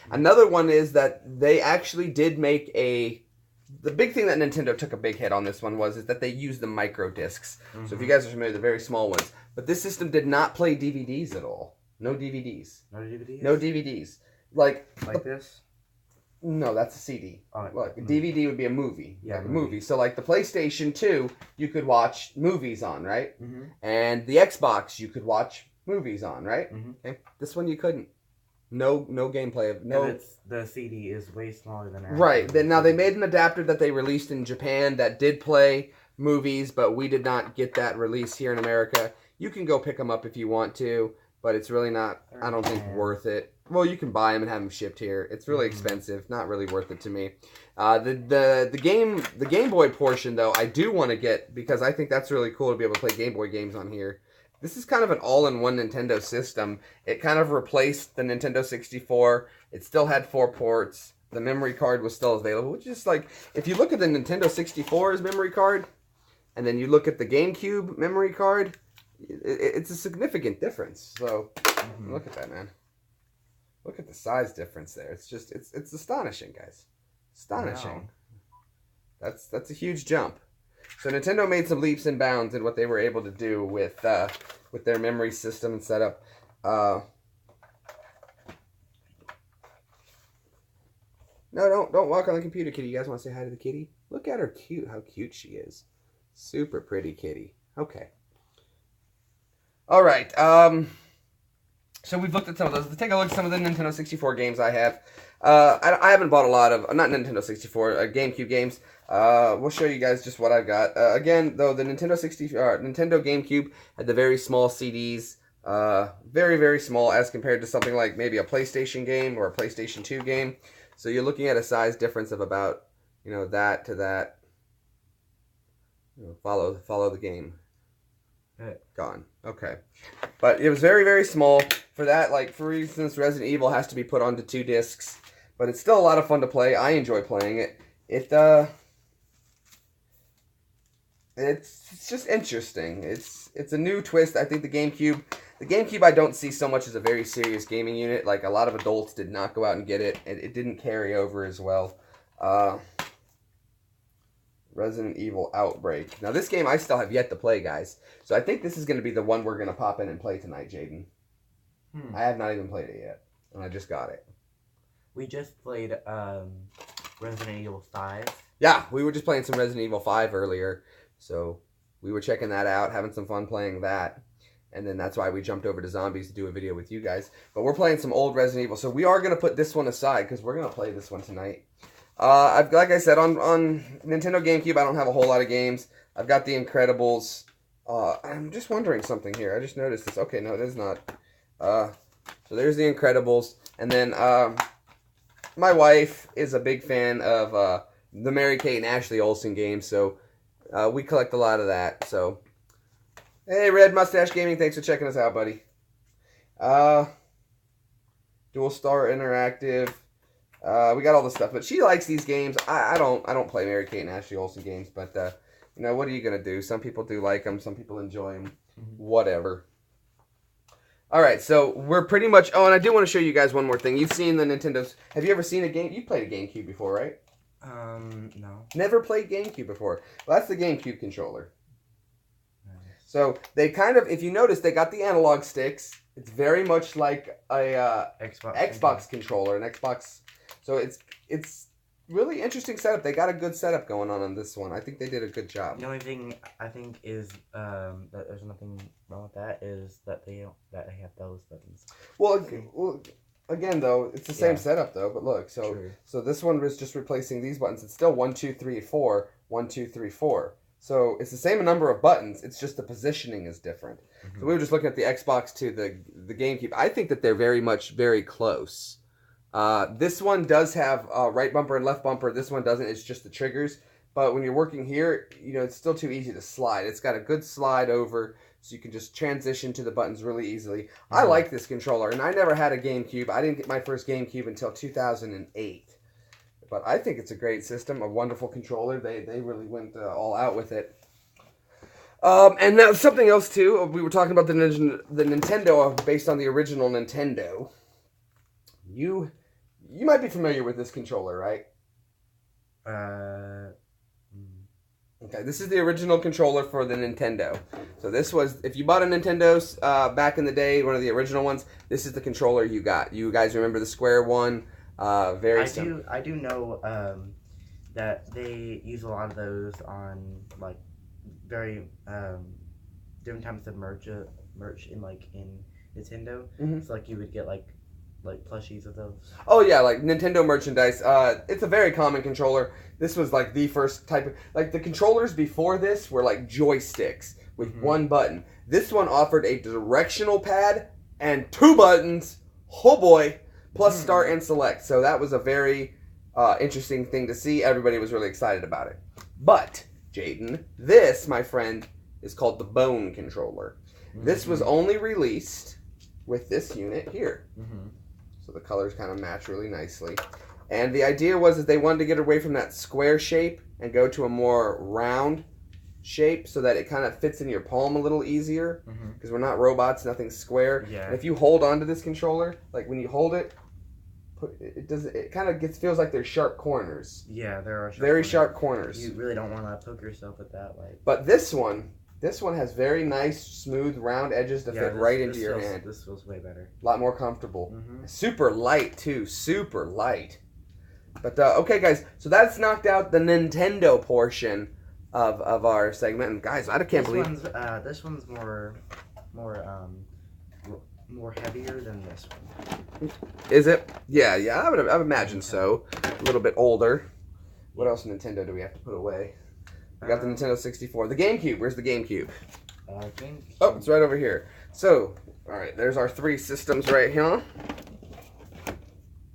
Another one is that they actually did make the big thing that Nintendo took a big hit on this one is that they used the micro discs. Mm-hmm. So if you guys are familiar, the very small ones. But this system did not play DVDs at all. No DVDs. No DVDs? No DVDs. Like this? No, that's a CD. Oh, Look, a DVD would be a movie. Yeah, like a movie. So like the PlayStation 2, you could watch movies on, right? Mm-hmm. And the Xbox, you could watch movies on, right? Mm-hmm. Okay. This one you couldn't. No gameplay of no. And the CD is way smaller than that. Right. Now they made an adapter that they released in Japan that did play movies, but we did not get that release here in America. You can go pick them up if you want to, but it's really not. I don't think worth it. Well, you can buy them and have them shipped here. It's really expensive. Not really worth it to me. The Game Boy portion though, I do want to get because I think that's really cool to be able to play Game Boy games on here. This is kind of an all-in-one Nintendo system. It kind of replaced the Nintendo 64. It still had 4 ports. The memory card was still available, which is like, if you look at the Nintendo 64's memory card, and then you look at the GameCube memory card, it's a significant difference. So, look at that, man. Look at the size difference there. It's just, it's astonishing, guys. Astonishing. Wow. That's a huge jump. So Nintendo made some leaps and bounds in what they were able to do with their memory system and setup. No, don't walk on the computer, kitty. You guys want to say hi to the kitty? Look at her cute. How cute she is. Super pretty kitty. Okay. All right. So we've looked at some of those. Let's take a look at some of the Nintendo 64 games I have. I haven't bought a lot of, not Nintendo 64, GameCube games. We'll show you guys just what I've got. Again, though, the Nintendo GameCube had the very small CDs. Very, very small as compared to something like maybe a PlayStation game or a PlayStation 2 game. So you're looking at a size difference of about, that to that. Follow the game. Gone. Okay. But it was very, very small. For that, like, for instance, Resident Evil has to be put onto 2 discs. But it's still a lot of fun to play. I enjoy playing it. It's just interesting. It's a new twist. I think the GameCube I don't see so much as a very serious gaming unit. Like, a lot of adults did not go out and get it. It didn't carry over as well. Resident Evil Outbreak. Now, this game I still have yet to play, guys. So I think this is going to be the one we're going to pop in and play tonight, Jaden. I have not even played it yet, and I just got it. We just played Resident Evil 5. Yeah, we were just playing some Resident Evil 5 earlier, so we were checking that out, having some fun playing that. And then that's why we jumped over to Zombies to do a video with you guys. But we're playing some old Resident Evil, so we are going to put this one aside, because we're going to play this one tonight. Like I said, on Nintendo GameCube, I don't have a whole lot of games. I've got The Incredibles. I'm just wondering something here. I just noticed this. Okay, no, it is not. So there's The Incredibles. And then my wife is a big fan of the Mary-Kate and Ashley Olsen games, so we collect a lot of that. So, hey, Red Mustache Gaming, thanks for checking us out, buddy. Dual Star Interactive. We got all the stuff, but she likes these games. I don't play Mary-Kate and Ashley Olsen games, but what are you gonna do? Some people do like them, some people enjoy them. Whatever. All right, so we're pretty much. Oh, and I do want to show you guys one more thing. You've seen the Nintendo's. Have you ever seen a game? You played a GameCube before, right? No. Never played GameCube before. Well, that's the GameCube controller. Nice. So they kind of, if you notice, they got the analog sticks. It's very much like a Xbox controller, an Xbox. So it's really interesting setup. They got a good setup going on this one. I think they did a good job. The only thing I think is that there's nothing wrong with that is that they have those buttons. Well, again though, it's the same setup though. But look, so this one was just replacing these buttons. It's still 1, 2, 3, 4, 1, 2, 3, 4. So it's the same number of buttons. It's just the positioning is different. So we were just looking at the Xbox to the GameCube. I think that they're very close. This one does have right bumper and left bumper. This one doesn't. It's just the triggers. But when you're working here, it's still too easy to slide. It's got a good slide over, so you can just transition to the buttons really easily. I like this controller, and I never had a GameCube. I didn't get my first GameCube until 2008. But I think it's a great system, a wonderful controller. They really went all out with it. And now something else too. We were talking about the Nintendo based on the original Nintendo. You might be familiar with this controller, right? Okay, this is the original controller for the Nintendo. So this was, if you bought a Nintendo's back in the day, one of the original ones, this is the controller you got. You guys remember the square one? I do know that they use a lot of those on like very different types of merch in Nintendo. So like you would get like plushies of those. Oh yeah, like Nintendo merchandise. It's a very common controller. This was like the first type of, like the controllers before this were like joysticks with one button. This one offered a directional pad and 2 buttons. Oh boy. Plus start and select. So that was a very interesting thing to see. Everybody was really excited about it. But, Jaden, this, my friend, is called the Bone controller. This was only released with this unit here. So the colors kind of match really nicely. And the idea was that they wanted to get away from that square shape and go to a more round shape so that it kind of fits in your palm a little easier. Because we're not robots, nothing's square. And if you hold onto this controller, like when you hold it, it does. It kind of feels like there's sharp corners. Yeah, there are very sharp corners. You really don't want to poke yourself with that, like. But this one has very nice, smooth, round edges to fit right into your hand. This feels way better. A lot more comfortable. Mm-hmm. Super light too. Super light. But okay, guys. So that's knocked out the Nintendo portion of our segment. And guys, I can't believe this one's more heavier than this one. Is it? Yeah. I would imagine so. A little bit older. What else Nintendo do we have to put away? We got the Nintendo 64. The GameCube. Where's the GameCube? Oh, it's right over here. So, all right. There's our 3 systems right here.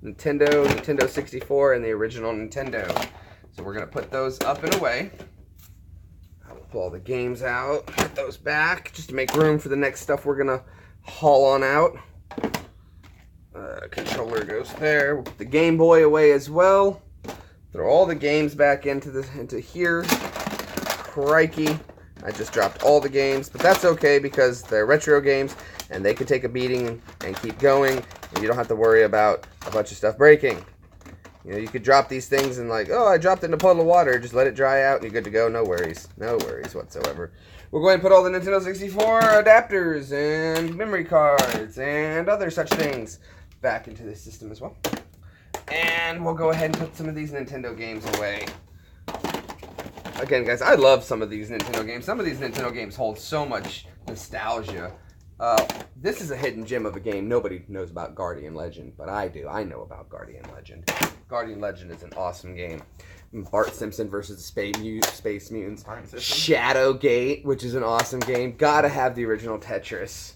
Nintendo 64, and the original Nintendo. So we're gonna put those up and away. I'll pull all the games out, put those back, just to make room for the next stuff we're gonna haul on out. Controller goes there. We'll put the Game Boy away as well. Throw all the games back into here. Crikey. I just dropped all the games, but that's okay because they're retro games and they can take a beating and keep going, and you don't have to worry about a bunch of stuff breaking. You know, you could drop these things and like, oh, I dropped it in a puddle of water, just let it dry out and you're good to go. No worries. No worries whatsoever. We're going to put all the Nintendo 64 adapters and memory cards and other such things back into this system as well. And we'll go ahead and put some of these Nintendo games away. Again, guys, I love some of these Nintendo games. Some of these Nintendo games hold so much nostalgia. This is a hidden gem of a game. Nobody knows about Guardian Legend, but I do. I know about Guardian Legend. Guardian Legend is an awesome game. Bart Simpson versus the Space Mutants. Shadowgate, which is an awesome game. Gotta have the original Tetris.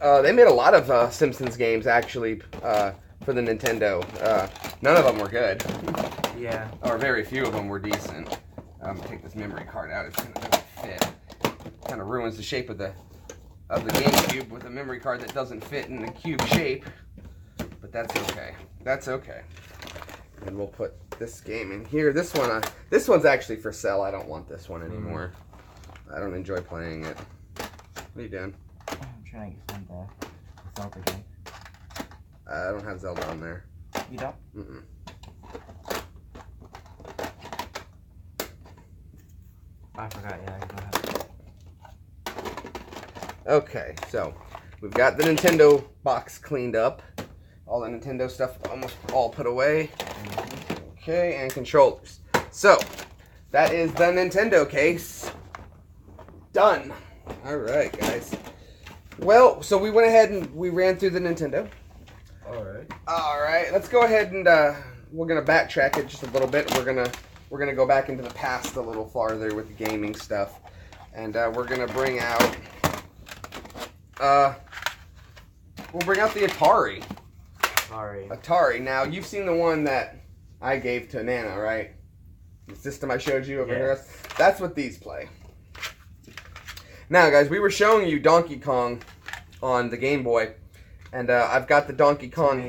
They made a lot of Simpsons games, actually, for the Nintendo. None of them were good. Yeah. Or very few of them were decent. Take this memory card out. It's going to fit. Kind of ruins the shape of the GameCube with a memory card that doesn't fit in the cube shape. But that's okay. That's okay. And we'll put this game in here. This one's actually for sale. I don't want this one anymore. I don't enjoy playing it. What are you doing? I'm trying to get some Zelda game. I don't have Zelda on there. You don't? Mm-mm. I forgot, yeah, I don't have it. Okay, so we've got the Nintendo box cleaned up. All the Nintendo stuff almost all put away. Okay, and controllers. So, that is the Nintendo case. Done. Alright, guys. Well, so we went ahead and we ran through the Nintendo. Alright, let's go ahead and we're gonna backtrack it just a little bit. We're gonna go back into the past a little farther with the gaming stuff. And we're gonna bring out we'll bring out the Atari. Atari. Now, you've seen the one that I gave to Nana, right? The system I showed you over here. That's what these play. Now, guys, we were showing you Donkey Kong on the Game Boy, and I've got the Donkey Kong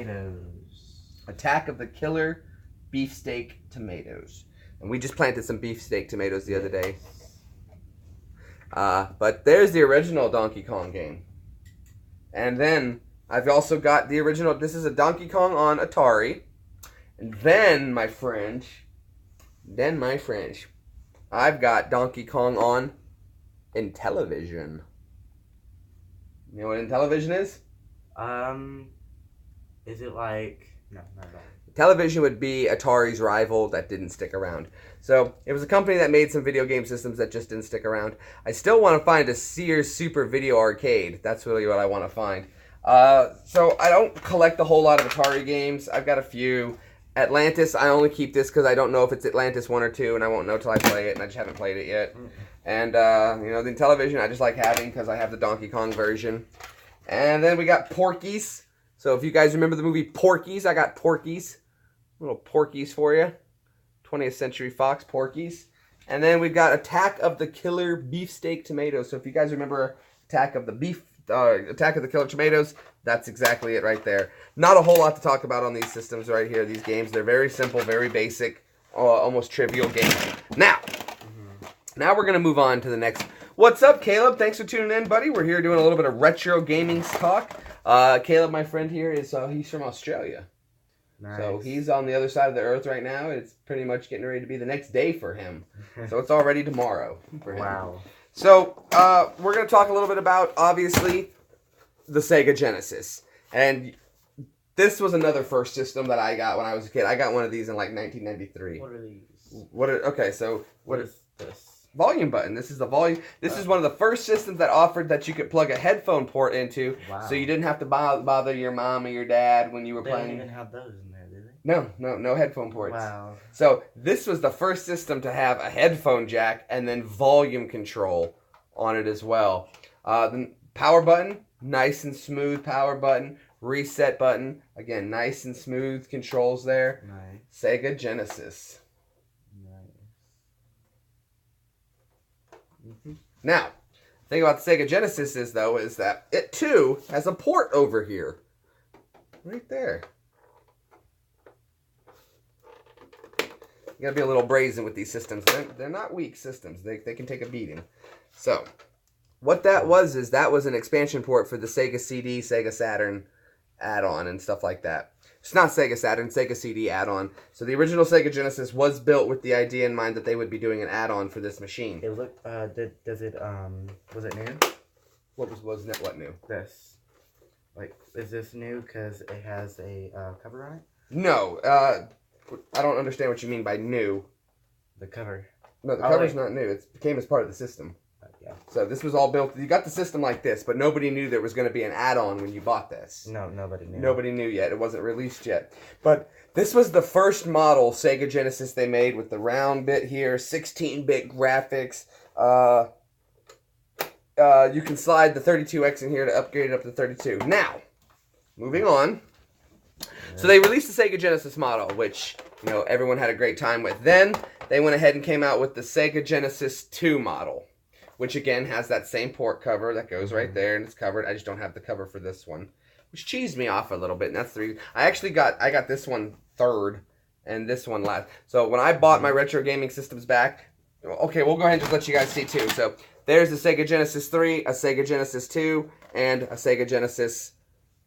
Attack of the Killer Beefsteak Tomatoes. And we just planted some beefsteak tomatoes the other day. But there's the original Donkey Kong game. And then I've also got the original. This is a Donkey Kong on Atari. And then, my friend, I've got Donkey Kong on Intellivision. You know what Intellivision is? Is it like... No, not at all. Television would be Atari's rival that didn't stick around. So, it was a company that made some video game systems that just didn't stick around. I still want to find a Sears Super Video Arcade. That's really what I want to find. So, I don't collect a whole lot of Atari games. I've got a few. Atlantis, I only keep this because I don't know if it's Atlantis 1 or 2, and I won't know till I play it, and I just haven't played it yet. And, you know, the Intellivision I just like having because I have the Donkey Kong version. And then we got Porky's. So, if you guys remember the movie Porky's, I got Porky's. Little Porky's for you. 20th Century Fox Porky's. And then we've got Attack of the Killer Beefsteak Tomatoes. So if you guys remember Attack of the Killer Tomatoes, that's exactly it right there. Not a whole lot to talk about on these systems right here, these games. They're very simple, very basic, almost trivial games. Now we're going to move on to the next. What's up, Caleb? Thanks for tuning in, buddy. We're here doing a little bit of retro gaming talk. Caleb, my friend here, he's from Australia. Nice. So he's on the other side of the earth right now. It's pretty much getting ready to be the next day for him. So it's already tomorrow for him. Wow. So we're going to talk a little bit about, obviously, the Sega Genesis. And this was another first system that I got when I was a kid. I got one of these in like 1993. What are these? Okay, so What is this? volume button. This is the volume. This is one of the first systems that offered that you could plug a headphone port into, so you didn't have to bother your mom or your dad when you were playing. They didn't even have those in there, did they? No headphone ports. Wow. So this was the first system to have a headphone jack and then volume control on it as well. The power button, nice and smooth power button. Reset button, again, nice and smooth controls there. Nice. Sega Genesis. Now, the thing about the Sega Genesis is that it too has a port over here. Right there. You gotta be a little brazen with these systems. They're not weak systems. They can take a beating. So, what that was is that was an expansion port for the Sega CD, Sega Saturn add-on and stuff like that. It's not Sega Saturn, Sega CD add-on. So the original Sega Genesis was built with the idea in mind that they would be doing an add-on for this machine. It looked, was it new? What new? This. Like, is this new because it has a cover on it? No, I don't understand what you mean by new. The cover. No, the cover's not new. It came as part of the system. Yeah. So this was all built. You got the system like this, but nobody knew there was going to be an add-on when you bought this. No, nobody knew. Nobody knew yet. It wasn't released yet. But this was the first model Sega Genesis they made with the round bit here, 16-bit graphics. You can slide the 32X in here to upgrade it up to 32. Now, moving on. So they released the Sega Genesis model, which, everyone had a great time with. Then they went ahead and came out with the Sega Genesis 2 model, which again has that same port cover that goes right there and it's covered. I just don't have the cover for this one, which cheesed me off a little bit. And that's the reason I got this one third and this one last. So when I bought my retro gaming systems back, okay, we'll go ahead and just let you guys see too. So there's the Sega Genesis 3, a Sega Genesis 2, and a Sega Genesis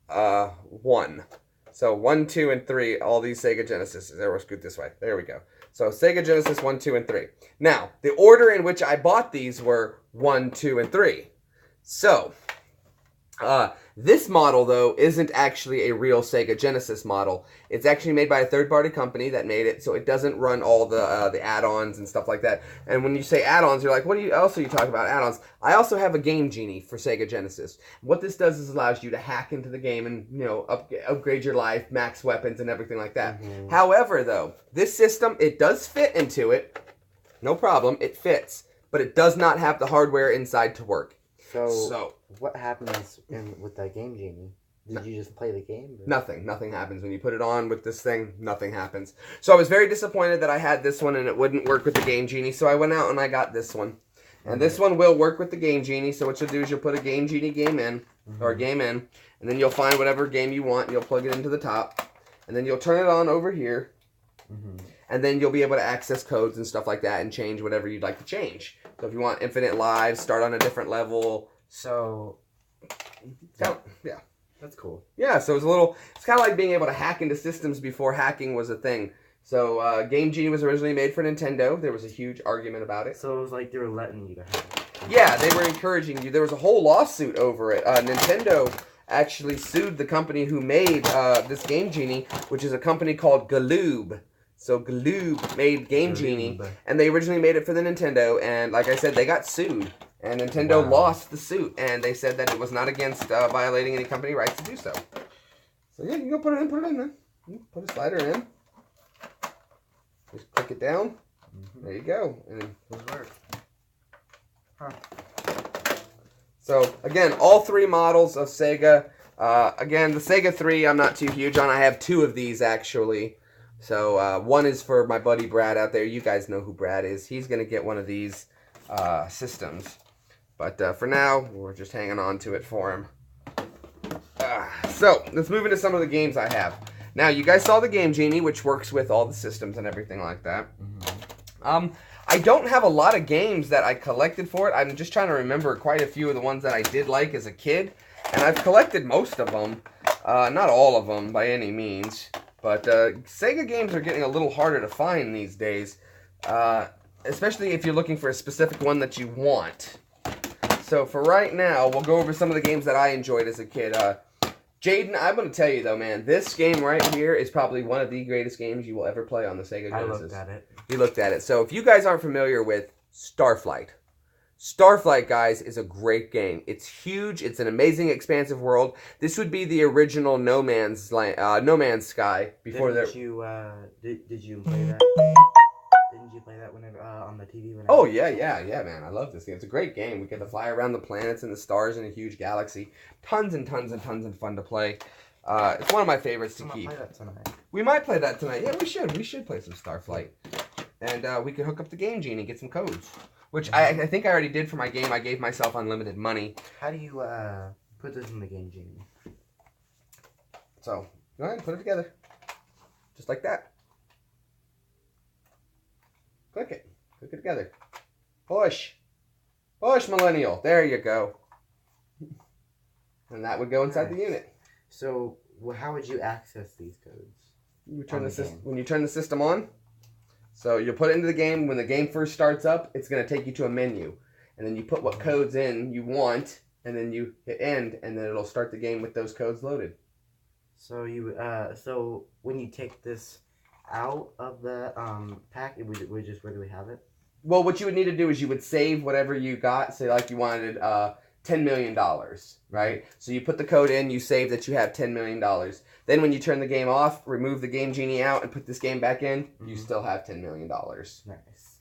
1. So 1, 2, and 3, all these Sega Genesis. There, we'll scoot this way. There we go. So Sega Genesis 1, 2, and 3. Now, the order in which I bought these were 1, 2, and 3. So, this model, though, isn't actually a real Sega Genesis model. It's actually made by a third-party company that made it, so it doesn't run all the add-ons and stuff like that. And when you say add-ons, you're like, what else are you talking about, add-ons? I also have a Game Genie for Sega Genesis. What this does is allows you to hack into the game and, upgrade your life, max weapons, and everything like that. Mm-hmm. However, though, this system, it does fit into it. No problem, it fits. But it does not have the hardware inside to work. So what happens with that Game Genie? Did you just play the game? Or? Nothing happens. When you put it on with this thing, nothing happens. So I was very disappointed that I had this one and it wouldn't work with the Game Genie, so I went out and I got this one. And this one will work with the Game Genie, so what you'll do is you'll put a Game Genie game in, or a game in, and then you'll find whatever game you want, and you'll plug it into the top, and then you'll turn it on over here, and then you'll be able to access codes and stuff like that and change whatever you'd like to change. So if you want infinite lives, start on a different level. So, yeah. That's cool. Yeah, so it's kind of like being able to hack into systems before hacking was a thing. So, Game Genie was originally made for Nintendo. There was a huge argument about it. So it was like they were letting you to hack. Yeah, they were encouraging you. There was a whole lawsuit over it. Nintendo actually sued the company who made this Game Genie, which is a company called Galoob. So Galoob made Game Genie, and they originally made it for the Nintendo, and like I said, they got sued. And Nintendo lost the suit, and they said that it was not against violating any company rights to do so. So yeah, you can go put it in, man. Put a slider in. Just click it down. There you go. And Those work. Huh. So again, all three models of Sega. Again, the Sega 3 I'm not too huge on. I have two of these actually. So one is for my buddy Brad out there. You guys know who Brad is. He's going to get one of these systems. But for now, we're just hanging on to it for him. So, let's move into some of the games I have. Now, you guys saw the Game Genie, which works with all the systems and everything like that. I don't have a lot of games that I collected for it. I'm just trying to remember quite a few of the ones that I did like as a kid. And I've collected most of them. Not all of them, by any means. But Sega games are getting a little harder to find these days, especially if you're looking for a specific one that you want. So for right now, we'll go over some of the games that I enjoyed as a kid. Jaden, I'm going to tell you though, man, this game right here is probably one of the greatest games you will ever play on the Sega Genesis. I looked at it. You looked at it. So if you guys aren't familiar with Starflight, Starflight, guys, is a great game. It's huge. It's an amazing, expansive world. This would be the original No Man's Sky before Did you play that? Didn't you play that whenever on the TV? Oh yeah, man. I love this game. It's a great game. We get to fly around the planets and the stars in a huge galaxy. Tons and tons and tons of fun to play. It's one of my favorites to keep. Play that tonight. We might play that tonight. Yeah, we should. We should play some Starflight, and we could hook up the Game Genie and get some codes. Which I think I already did for my game. I gave myself unlimited money. How do you put this in the Game Genie? So go ahead and put it together, just like that. Click it. Click it together. Push. Push, Millennial. There you go. And that would go inside the unit. So, how would you access these codes? You turn when you turn the system on. So you'll put it into the game. When the game first starts up, it's going to take you to a menu. And then you put what codes in you want, and then you hit end, and then it'll start the game with those codes loaded. So so when you take this out of the pack, we just regularly have it? Well, what you would need to do is you would save whatever you got. Say like you wanted $10 million, right? So you put the code in, you save that you have $10 million. Then when you turn the game off, remove the Game Genie out and put this game back in, you still have $10 million. Nice.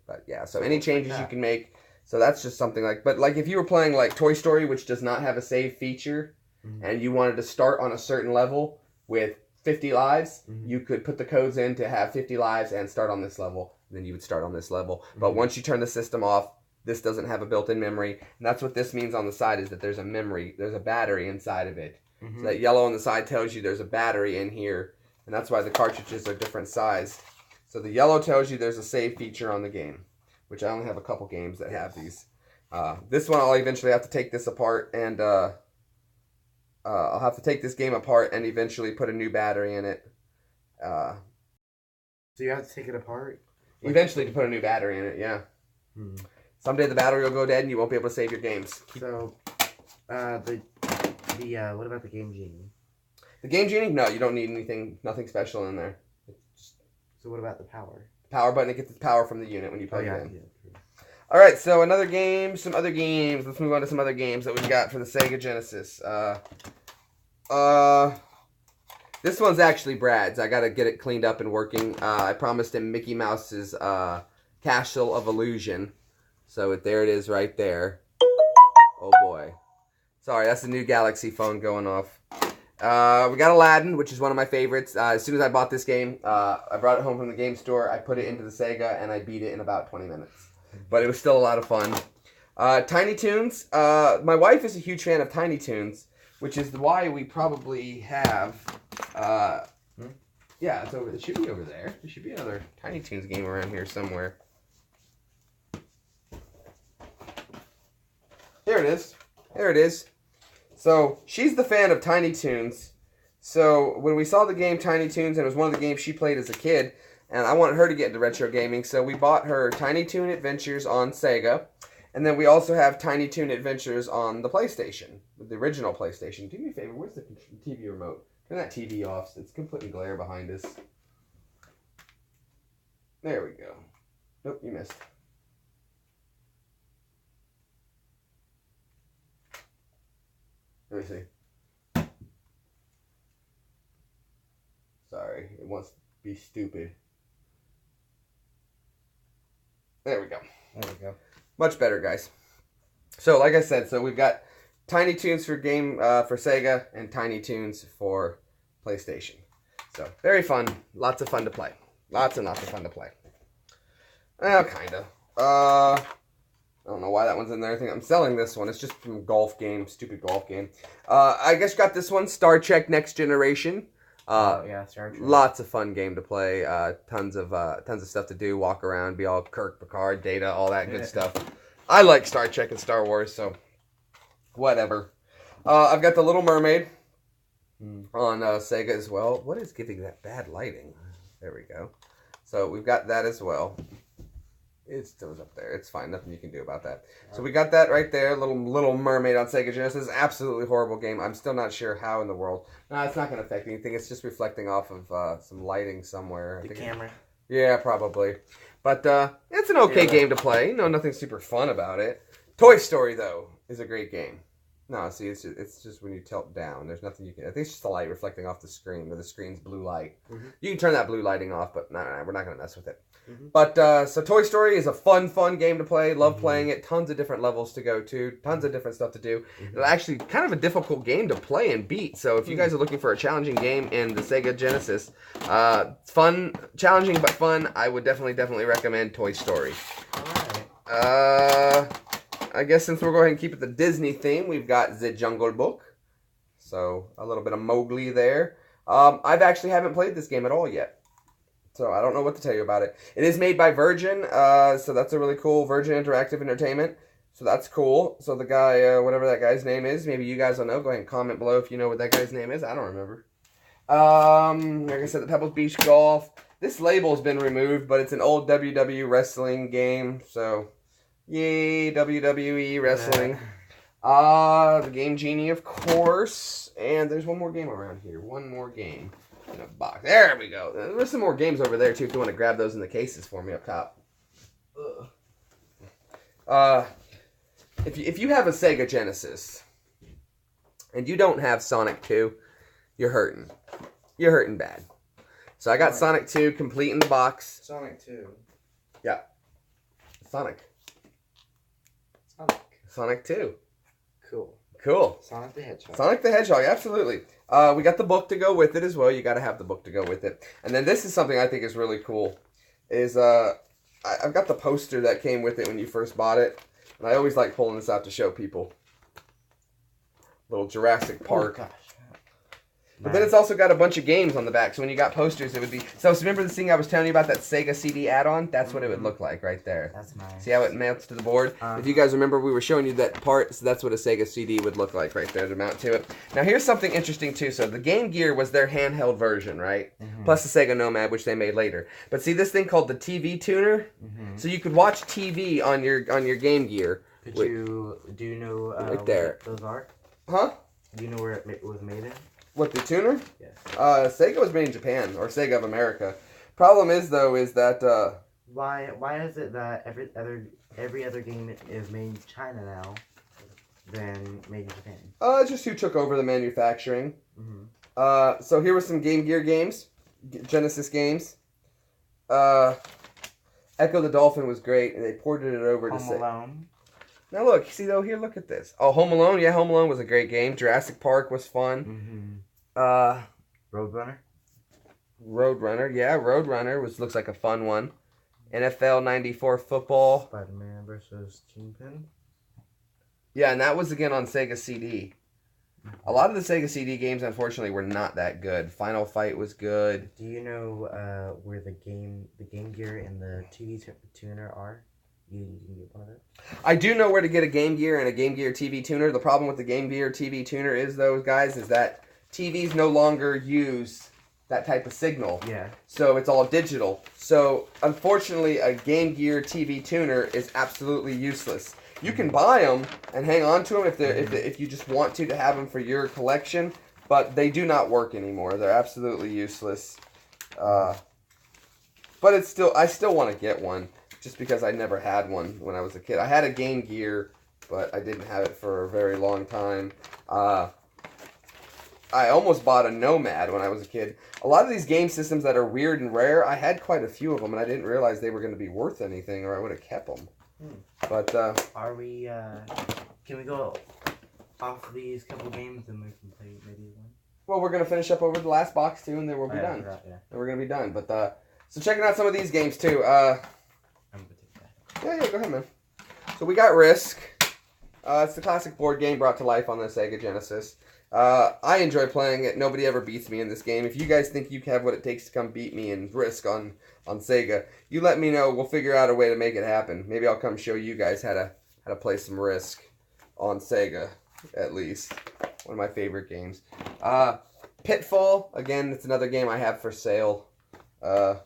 But yeah, so any changes you can make. So that's just something but like if you were playing like Toy Story, which does not have a save feature, and you wanted to start on a certain level with 50 lives, you could put the codes in to have 50 lives and start on this level. Then you would start on this level. But once you turn the system off, this doesn't have a built-in memory. And that's what this means on the side, is that there's a memory, there's a battery inside of it. So that yellow on the side tells you there's a battery in here. And that's why the cartridges are different sized. So the yellow tells you there's a save feature on the game, which I only have a couple games that have these. This one I'll eventually have to take this apart, and I'll have to take this game apart and eventually put a new battery in it. So you have to take it apart? Eventually to put a new battery in it, yeah. Someday the battery will go dead and you won't be able to save your games. So, what about the Game Genie? The Game Genie? No, you don't need nothing special in there. So what about the power? Power button, it gets its power from the unit when you plug it in. Yeah. Alright, so another game, some other games. Let's move on to some other games that we've got for the Sega Genesis. This one's actually Brad's. I gotta get it cleaned up and working. I promised him Mickey Mouse's Castle of Illusion. So there it is right there. Oh boy. Sorry, that's the new Galaxy phone going off. We got Aladdin, which is one of my favorites. As soon as I bought this game, I brought it home from the game store. I put it into the Sega, and I beat it in about 20 minutes. But it was still a lot of fun. Tiny Toons. My wife is a huge fan of Tiny Toons, which is why we probably have... yeah, it's over. It should be over there. There should be another Tiny Toons game around here somewhere. There it is. There it is. So, she's the fan of Tiny Toons. So, when we saw the game Tiny Toons, and it was one of the games she played as a kid, and I wanted her to get into retro gaming, so we bought her Tiny Toon Adventures on Sega, and then we also have Tiny Toon Adventures on the PlayStation, the original PlayStation. Do me a favor, where's the TV remote? Turn that TV off. It's completely glare behind us. There we go. Nope, you missed. Let me see. Sorry, it wants to be stupid. There we go. There we go. Much better, guys. So, like I said, so we've got Tiny Toons for Sega and Tiny Toons for PlayStation. So, very fun. Lots of fun to play. Lots and lots of fun to play. Well, kind of. I don't know why that one's in there. I think I'm selling this one. It's just from golf game. Stupid golf game. I guess got this one. Star Trek Next Generation. Yeah, Star Trek. Lots of fun game to play. Tons of stuff to do. Walk around, be all Kirk, Picard, Data, all that good stuff. I like Star Trek and Star Wars, so whatever. I've got The Little Mermaid. on Sega as well. What is giving that bad lighting? There we go. So we've got that as well. It still is up there. It's fine. Nothing you can do about that. So we got that right there. Little Mermaid on Sega Genesis. Absolutely horrible game. I'm still not sure how in the world. No, it's not going to affect anything. It's just reflecting off of some lighting somewhere. The camera. Yeah, probably. But it's an okay game to play. Nothing super fun about it. Toy Story, though, is a great game. No, see, it's just when you tilt down. There's nothing you can... I think it's just the light reflecting off the screen, where the screen's blue light. Mm-hmm. You can turn that blue lighting off, but no, we're not going to mess with it. Mm-hmm. But, so Toy Story is a fun game to play. Love playing it. Tons of different levels to go to. Tons of different stuff to do. Mm-hmm. It's actually kind of a difficult game to play and beat. So if you guys are looking for a challenging game in the Sega Genesis, fun, challenging but fun, I would definitely recommend Toy Story. All right. I guess since we're going to keep it the Disney theme, we've got The Jungle Book. So, a little bit of Mowgli there. I've actually haven't played this game at all yet. So, I don't know what to tell you about it. It is made by Virgin, so that's a really cool Virgin Interactive Entertainment. So, that's cool. So, the guy, whatever that guy's name is, maybe you guys will know. Go ahead and comment below if you know what that guy's name is. I don't remember. Like I said, the Pebbles Beach Golf. This label's been removed, but it's an old WWE wrestling game, so... Yay, WWE wrestling. The Game Genie, of course. And there's one more game around here. One more game in a box. There we go. There's some more games over there, too, if you want to grab those in the cases for me up top. If you have a Sega Genesis and you don't have Sonic 2, you're hurting. You're hurting bad. So I got Sonic 2 complete in the box. Sonic 2. Yeah. Sonic 2. Cool. Sonic the Hedgehog. Sonic the Hedgehog, absolutely. We got the book to go with it as well. You got to have the book to go with it. And then this is something I think is really cool. Is I've got the poster that came with it when you first bought it. And I always like pulling this out to show people. Little Jurassic Park. Oh, gosh. But then it's also got a bunch of games on the back. So when you got posters, it would be... So remember the thing I was telling you about, that Sega CD add-on? That's what it would look like right there. That's nice. See how it mounts to the board? If you guys remember, we were showing you that part. So that's what a Sega CD would look like right there to mount to it. Now here's something interesting too. So the Game Gear was their handheld version, right? Plus the Sega Nomad, which they made later. But see this thing called the TV tuner? So you could watch TV on your Game Gear. Do you know right there. What those are? Huh? Do you know where it was made in? What, the tuner? Yes. Sega was made in Japan, or Sega of America. Problem is, though, is that... Why is it that every other game is made in China now than made in Japan? Just who took over the manufacturing. So here were some Game Gear games. Genesis games. Echo the Dolphin was great, and they ported it over to... Home Alone. Now look, see though, here, look at this. Oh, Home Alone, yeah, Home Alone was a great game. Jurassic Park was fun. Roadrunner, yeah, Roadrunner looks like a fun one. NFL 94 football. Spider-Man versus Kingpin. Yeah, and that was again on Sega CD. A lot of the Sega CD games, unfortunately, were not that good. Final Fight was good. Do you know where the Game Gear and the TV tuner are? You can get one of those. I do know where to get a Game Gear and a Game Gear TV tuner. The problem with the Game Gear TV tuner is, though, guys, is that TVs no longer use that type of signal. Yeah. So it's all digital. So, unfortunately, a Game Gear TV tuner is absolutely useless. You can buy them and hang on to them if you just want to have them for your collection, but they do not work anymore. They're absolutely useless. But I still want to get one. Just because I never had one when I was a kid. I had a Game Gear, but I didn't have it for a very long time. I almost bought a Nomad when I was a kid. A lot of these game systems that are weird and rare, I had quite a few of them, and I didn't realize they were going to be worth anything, or I would have kept them. But, are we, can we go off these couple games and we can play maybe one? Well, we're going to finish up over the last box, too, and then we'll be done. Yeah. And we're going to be done. But, so checking out some of these games, too. Yeah, go ahead, man. So we got Risk. It's the classic board game brought to life on the Sega Genesis. I enjoy playing it. Nobody ever beats me in this game. If you guys think you have what it takes to come beat me in Risk on Sega, you let me know. We'll figure out a way to make it happen. Maybe I'll come show you guys how to play some Risk on Sega, at least. One of my favorite games. Pitfall, again, it's another game I have for sale. Got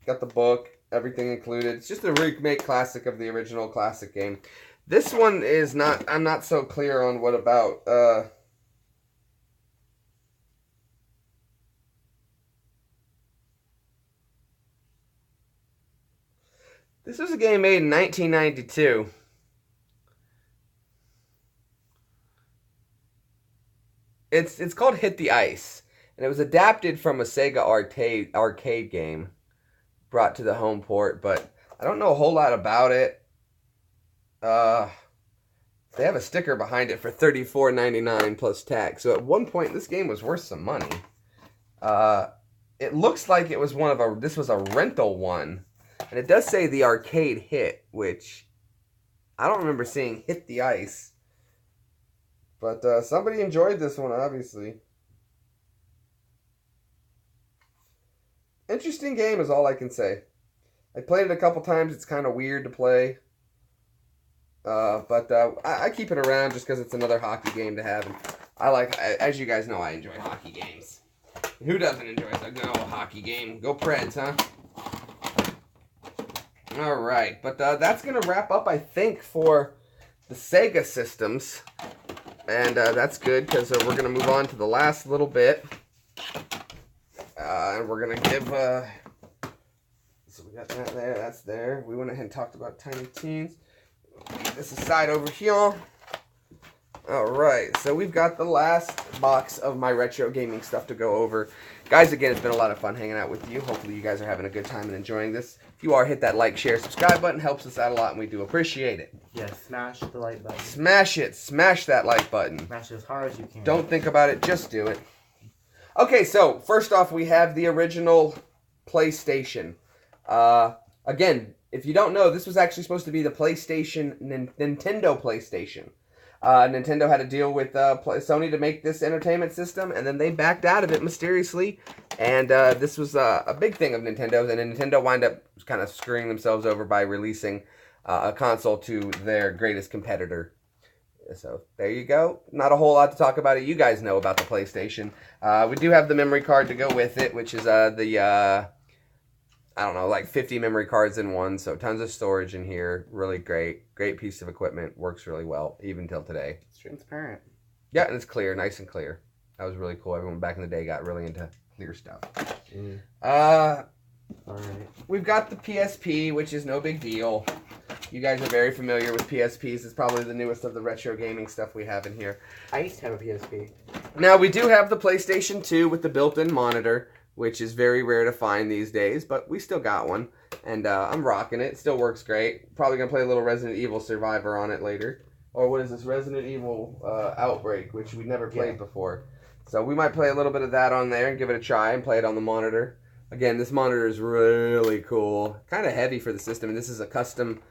the book, everything included. It's just a remake classic of the original classic game. This one is not, I'm not so clear on what about. This was a game made in 1992. It's called Hit the Ice, and it was adapted from a Sega arcade game brought to the home port, but I don't know a whole lot about it. They have a sticker behind it for $34.99 plus tax. So at one point, this game was worth some money. It looks like it was this was a rental one, and it does say the arcade hit, which I don't remember seeing Hit the Ice. But somebody enjoyed this one, obviously. Interesting game is all I can say. I played it a couple times. It's kind of weird to play. But I keep it around just because it's another hockey game to have. And as you guys know, I enjoy hockey games. Who doesn't enjoy a good old hockey game? Go Preds, huh? All right. But that's going to wrap up, I think, for the Sega systems. And that's good because we're going to move on to the last little bit. And we're going to give... so we got that there. That's there. We went ahead and talked about Tiny Teens. Leave this aside over here. Alright, so we've got the last box of my retro gaming stuff to go over. Guys, again, it's been a lot of fun hanging out with you. Hopefully you guys are having a good time and enjoying this. If you are, hit that like, share, subscribe button. Helps us out a lot, and we do appreciate it. Yeah, smash the like button. Smash it. Smash that like button. Smash it as hard as you can. Don't think about it. Just do it. Okay, so first off, we have the original PlayStation. Again, if you don't know, this was actually supposed to be the Nintendo PlayStation. Nintendo had a deal with Sony to make this entertainment system, and then they backed out of it mysteriously. And this was a big thing of Nintendo's, and Nintendo wound up kind of screwing themselves over by releasing a console to their greatest competitor. So there you go. Not a whole lot to talk about it. You guys know about the PlayStation. We do have the memory card to go with it, which is I don't know, like 50 memory cards in one, so tons of storage in here. Really great. Great piece of equipment. Works really well, even till today. It's transparent. Yeah, and it's clear, nice and clear. That was really cool. Everyone back in the day got really into clear stuff. Alright. We've got the PSP, which is no big deal. You guys are very familiar with PSPs. It's probably the newest of the retro gaming stuff we have in here. I used to have a PSP. Now, we do have the PlayStation 2 with the built-in monitor, which is very rare to find these days, but we still got one. And I'm rocking it. It still works great. Probably going to play a little Resident Evil Survivor on it later. Or what is this? Resident Evil Outbreak, which we never played before. So we might play a little bit of that on there and give it a try and play it on the monitor. Again, this monitor is really cool. Kind of heavy for the system, and this is a custom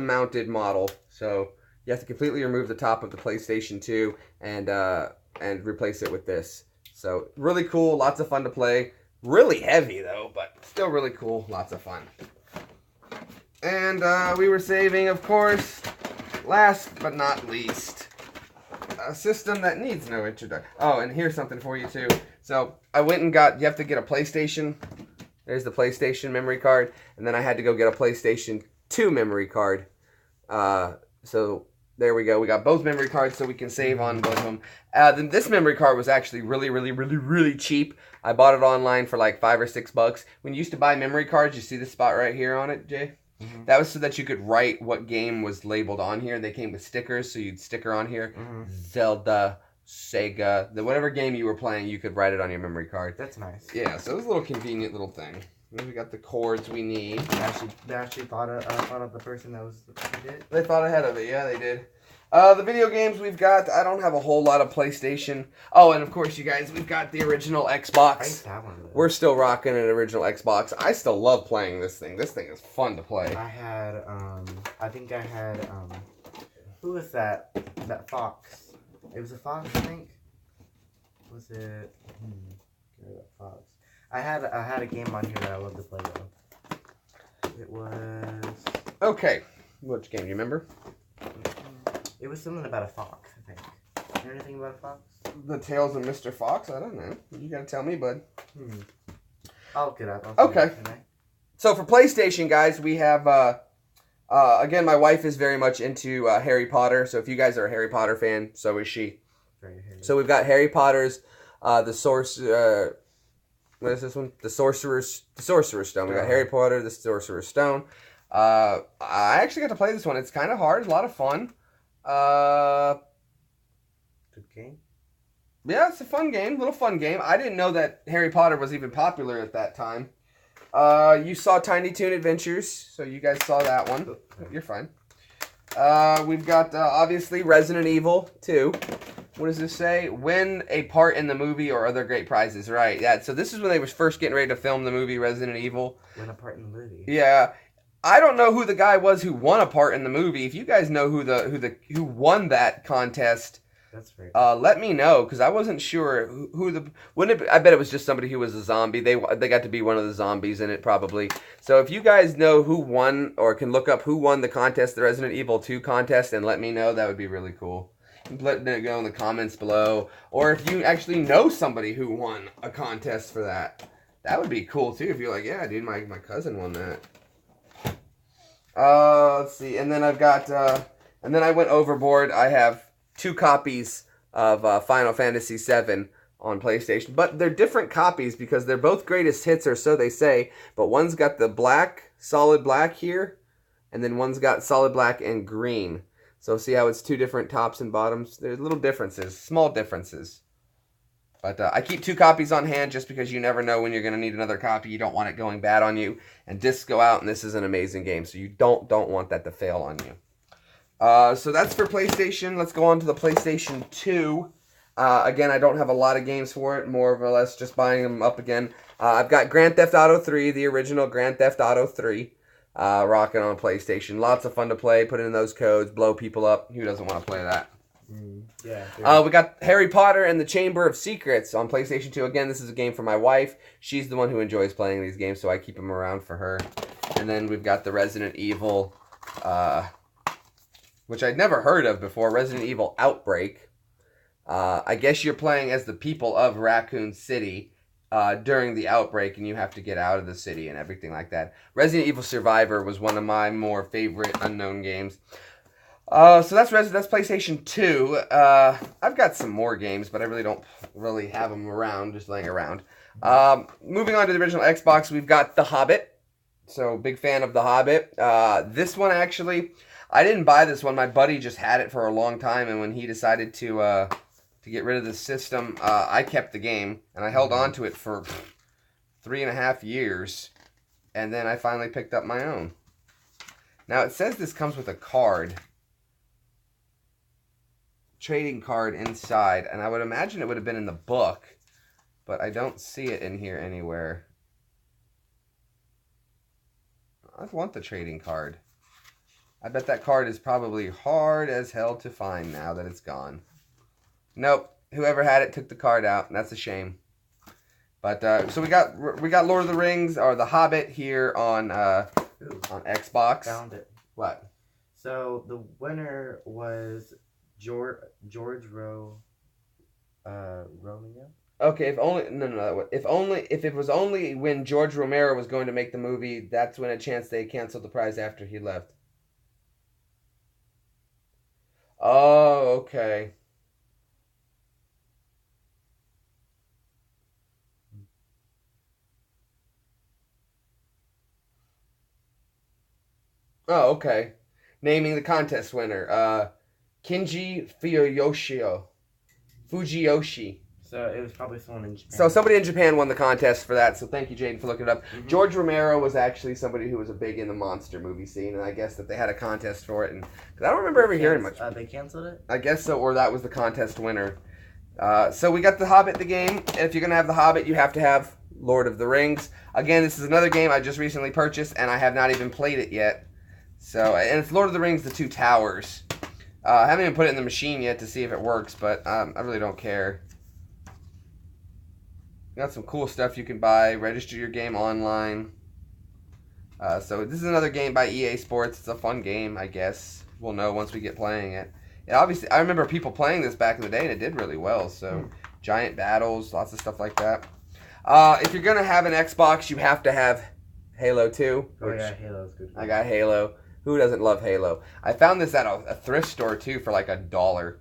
mounted model. So you have to completely remove the top of the PlayStation 2 and replace it with this. So really cool, lots of fun to play. Really heavy though, but still really cool, lots of fun. And we were saving, of course, last but not least, a system that needs no introduction. Oh, and here's something for you too. So I went and you have to get a PlayStation. There's the PlayStation memory card. And then I had to go get a PlayStation 2 memory card. So there we go. We got both memory cards so we can save on both of them. Then this memory card was actually really cheap. I bought it online for like $5 or $6. When you used to buy memory cards, you see the spot right here on it, Jay? Mm-hmm. That was so that you could write what game was labeled on here. They came with stickers, so you'd sticker on here. Mm-hmm. Zelda, Sega, whatever game you were playing, you could write it on your memory card. That's nice. Yeah, so it was a little convenient little thing. And we got the cords we need. They actually thought of the person that did it. They thought ahead of it. Yeah, they did. The video games we've got, I don't have a whole lot of PlayStation. Oh, and of course, you guys, we've got the original Xbox. I used to have one of those. We're still rocking an original Xbox. I still love playing this thing. This thing is fun to play. I had, who was that? That fox. It was a fox, I think. Was it? That fox. I had a game on here that I loved to play though. It was. Okay, which game? Do you remember? It was something about a fox, I think. You know anything about a fox? the Tales of Mr. Fox. I don't know. You gotta tell me, bud. I'll get up. Okay. So for PlayStation, guys, we have again, my wife is very much into Harry Potter. So if you guys are a Harry Potter fan, so is she. So we've got Harry Potter's what is this one? The Sorcerer's Stone. We got Harry Potter, the Sorcerer's Stone. I actually got to play this one. It's kind of hard, a lot of fun. Good game. Yeah, it's a fun game, little fun game. I didn't know that Harry Potter was even popular at that time. You saw Tiny Toon Adventures, so you guys saw that one. You're fine. We've got obviously Resident Evil 2. What does this say? Win a part in the movie or other great prizes. Right. Yeah. So this is when they was first getting ready to film the movie Resident Evil. Win a part in the movie. Yeah. I don't know who the guy was who won a part in the movie. If you guys know who won that contest, that's right. Let me know, because I wasn't sure I bet it was just somebody who was a zombie. They got to be one of the zombies in it probably. So if you guys know who won or can look up who won the contest, the Resident Evil 2 contest, and let me know, that would be really cool. Let it go in the comments below, or if you actually know somebody who won a contest for that, that would be cool too. If you're like, yeah, dude, my cousin won that. Let's see, and then I've got, and then I went overboard. I have 2 copies of Final Fantasy VII on PlayStation, but they're different copies because they're both greatest hits, or so they say. But one's got the black, solid black here, and then one's got solid black and green. So see how it's 2 different tops and bottoms? There's little differences, small differences. But I keep 2 copies on hand just because you never know when you're going to need another copy. You don't want it going bad on you. And discs go out, and this is an amazing game. So you don't want that to fail on you. So that's for PlayStation. Let's go on to the PlayStation 2. Again, I don't have a lot of games for it. More or less just buying them up again. I've got Grand Theft Auto 3, the original Grand Theft Auto 3. Rocking on PlayStation. Lots of fun to play. Put in those codes. Blow people up. Who doesn't want to play that? Yeah. We got Harry Potter and the Chamber of Secrets on PlayStation 2. Again, this is a game for my wife. She's the one who enjoys playing these games, so I keep them around for her. And then we've got the Resident Evil, which I'd never heard of before, Resident Evil Outbreak. I guess you're playing as the people of Raccoon City during the outbreak, and you have to get out of the city and everything like that. Resident Evil Survivor was one of my more favorite unknown games. So that's PlayStation 2. I've got some more games, but I really don't have them around, just laying around. Moving on to the original Xbox, we've got The Hobbit. So, big fan of The Hobbit. This one, actually, I didn't buy this one. My buddy just had it for a long time, and when he decided to get rid of the system, I kept the game, and I held on to it for 3.5 years, and then I finally picked up my own. Now, it says this comes with a card. Trading card inside, and I would imagine it would have been in the book, but I don't see it in here anywhere. I want the trading card. I bet that card is probably hard as hell to find now that it's gone. Nope, whoever had it took the card out, and that's a shame. But so we got Lord of the Rings or The Hobbit here on Xbox. Found it. What? So the winner was George Romeo. Okay, if it was only when George Romero was going to make the movie, that's when a chance they canceled the prize after he left. Oh, okay. Oh, okay. Naming the contest winner. Kinji Fujiyoshi. So it was probably someone in Japan. So somebody in Japan won the contest for that, so thank you, Jaden, for looking it up. Mm-hmm. George Romero was actually somebody who was a big in the monster movie scene, and I guess that they had a contest for it, and cause I don't remember ever hearing much. They canceled it? I guess so, or that was the contest winner. So we got The Hobbit, the game. If you're going to have The Hobbit, you have to have Lord of the Rings. Again, this is another game I just recently purchased, and I have not even played it yet. So, and it's Lord of the Rings, The Two Towers. I haven't even put it in the machine yet to see if it works, but I really don't care. Got some cool stuff you can buy. Register your game online. So this is another game by EA Sports. It's a fun game, I guess. We'll know once we get playing it. obviously, I remember people playing this back in the day, and it did really well. So, giant battles, lots of stuff like that. If you're gonna have an Xbox, you have to have Halo 2. Oh yeah, Halo's good. I got Halo. Who doesn't love Halo? I found this at a thrift store too for like $1.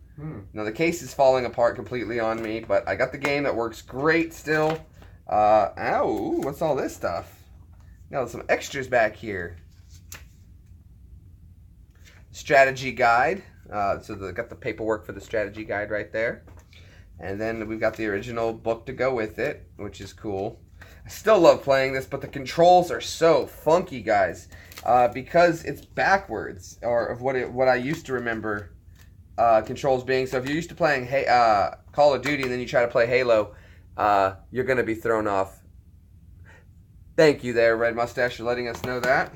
Now the case is falling apart completely on me, but I got the game that works great still. Ow! What's all this stuff? Got some extras back here. Strategy guide. So they got the paperwork for the strategy guide right there. And then we've got the original book to go with it, which is cool. I still love playing this, but the controls are so funky, guys, because it's backwards, or of what I used to remember controls being. So if you're used to playing Call of Duty and then you try to play Halo, you're going to be thrown off. Thank you there, Red Mustache, for letting us know that.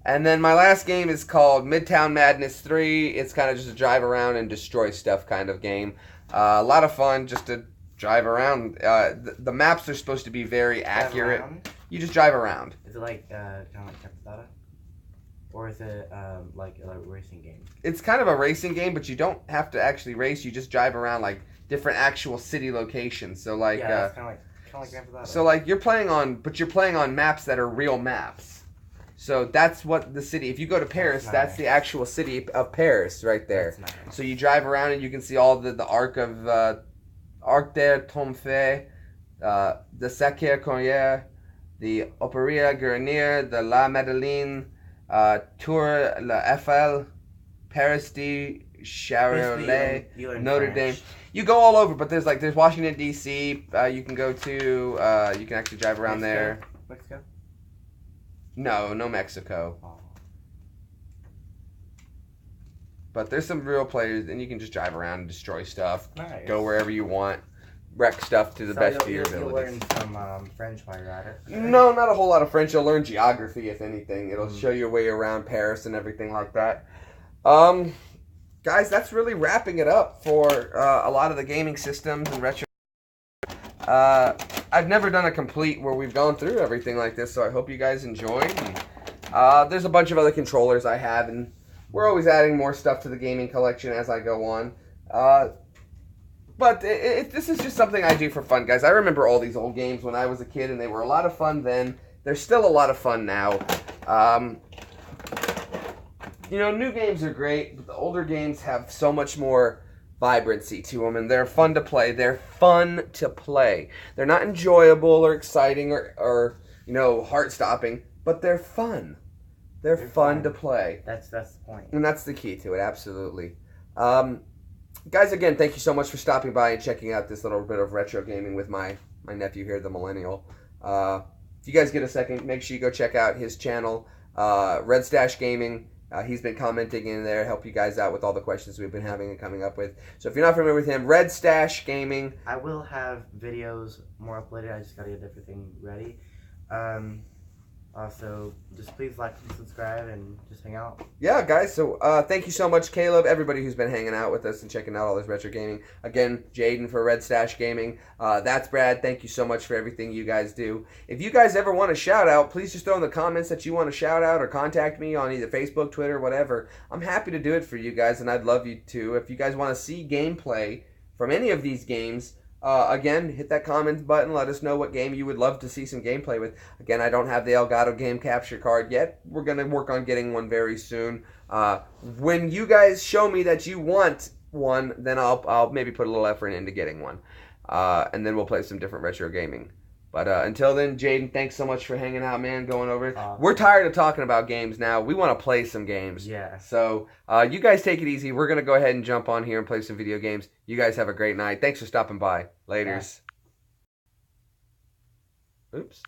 And then my last game is called Midtown Madness 3. It's kind of just a drive around and destroy stuff kind of game. A lot of fun just to drive around. The maps are supposed to be very accurate. You just drive around. Is it like kind of like Captain? Or is it like a racing game? It's kind of a racing game, but you don't have to actually race. You just drive around like different actual city locations. So like it's kind of like Grand Theft Auto. So like you're playing on maps that are real maps. So that's what the city. If you go to Paris, that's the actual city of Paris right there. Nice. So you drive around and you can see all the Arc de Triomphe, the Sacre Courrier, the Opéra Garnier, the La Madeleine, Tour La Eiffel, Paris de Charolais, Notre Dame. You go all over, but there's Washington D.C. You can go to. You can actually drive around there. Mexico. No Mexico. Oh. But there's some real players, and you can just drive around and destroy stuff. Nice. Go wherever you want. Wreck stuff to the best of your You'll abilities. learn some French while you're at it. No, not a whole lot of French. You'll learn geography, if anything. It'll show your way around Paris and everything like that. Guys, that's really wrapping it up for a lot of the gaming systems and retro. I've never done a complete where we've gone through everything like this, so I hope you guys enjoyed. And, there's a bunch of other controllers I have, and we're always adding more stuff to the gaming collection as I go on. But this is just something I do for fun, guys. I remember all these old games when I was a kid, and they were a lot of fun then. They're still a lot of fun now. New games are great, but the older games have so much more vibrancy to them, and they're fun to play. They're fun to play. They're not enjoyable or exciting or heart-stopping, but they're fun. They're fun to play. That's the point. And that's the key to it, absolutely. Guys, again, thank you so much for stopping by and checking out this little bit of retro gaming with my nephew here, the Millennial. If you guys get a second, make sure you go check out his channel, Red Stash Gaming. He's been commenting in there, help you guys out with all the questions we've been having and coming up with. So if you're not familiar with him, Red Stash Gaming. I will have videos more uploaded. I just got to get everything ready. Also, just please like and subscribe and just hang out. Yeah, guys. So thank you so much, Caleb, everybody who's been hanging out with us and checking out all this retro gaming. Again, Jaden for Red Stash Gaming. That's Brad. Thank you so much for everything you guys do. If you guys ever want a shout out, please just throw in the comments that you want a shout out or contact me on either Facebook, Twitter, whatever. I'm happy to do it for you guys, and I'd love you to. If you guys want to see gameplay from any of these games, again, hit that comment button. Let us know what game you would love to see some gameplay with. Again, I don't have the Elgato game capture card yet. We're going to work on getting one very soon. When you guys show me that you want one, then I'll maybe put a little effort into getting one. And then we'll play some different retro gaming. But until then, Jaden, thanks so much for hanging out, man, going over it. We're tired of talking about games now. We want to play some games. Yeah. So you guys take it easy. We're going to go ahead and jump on here and play some video games. You guys have a great night. Thanks for stopping by. Laters. Yeah. Oops.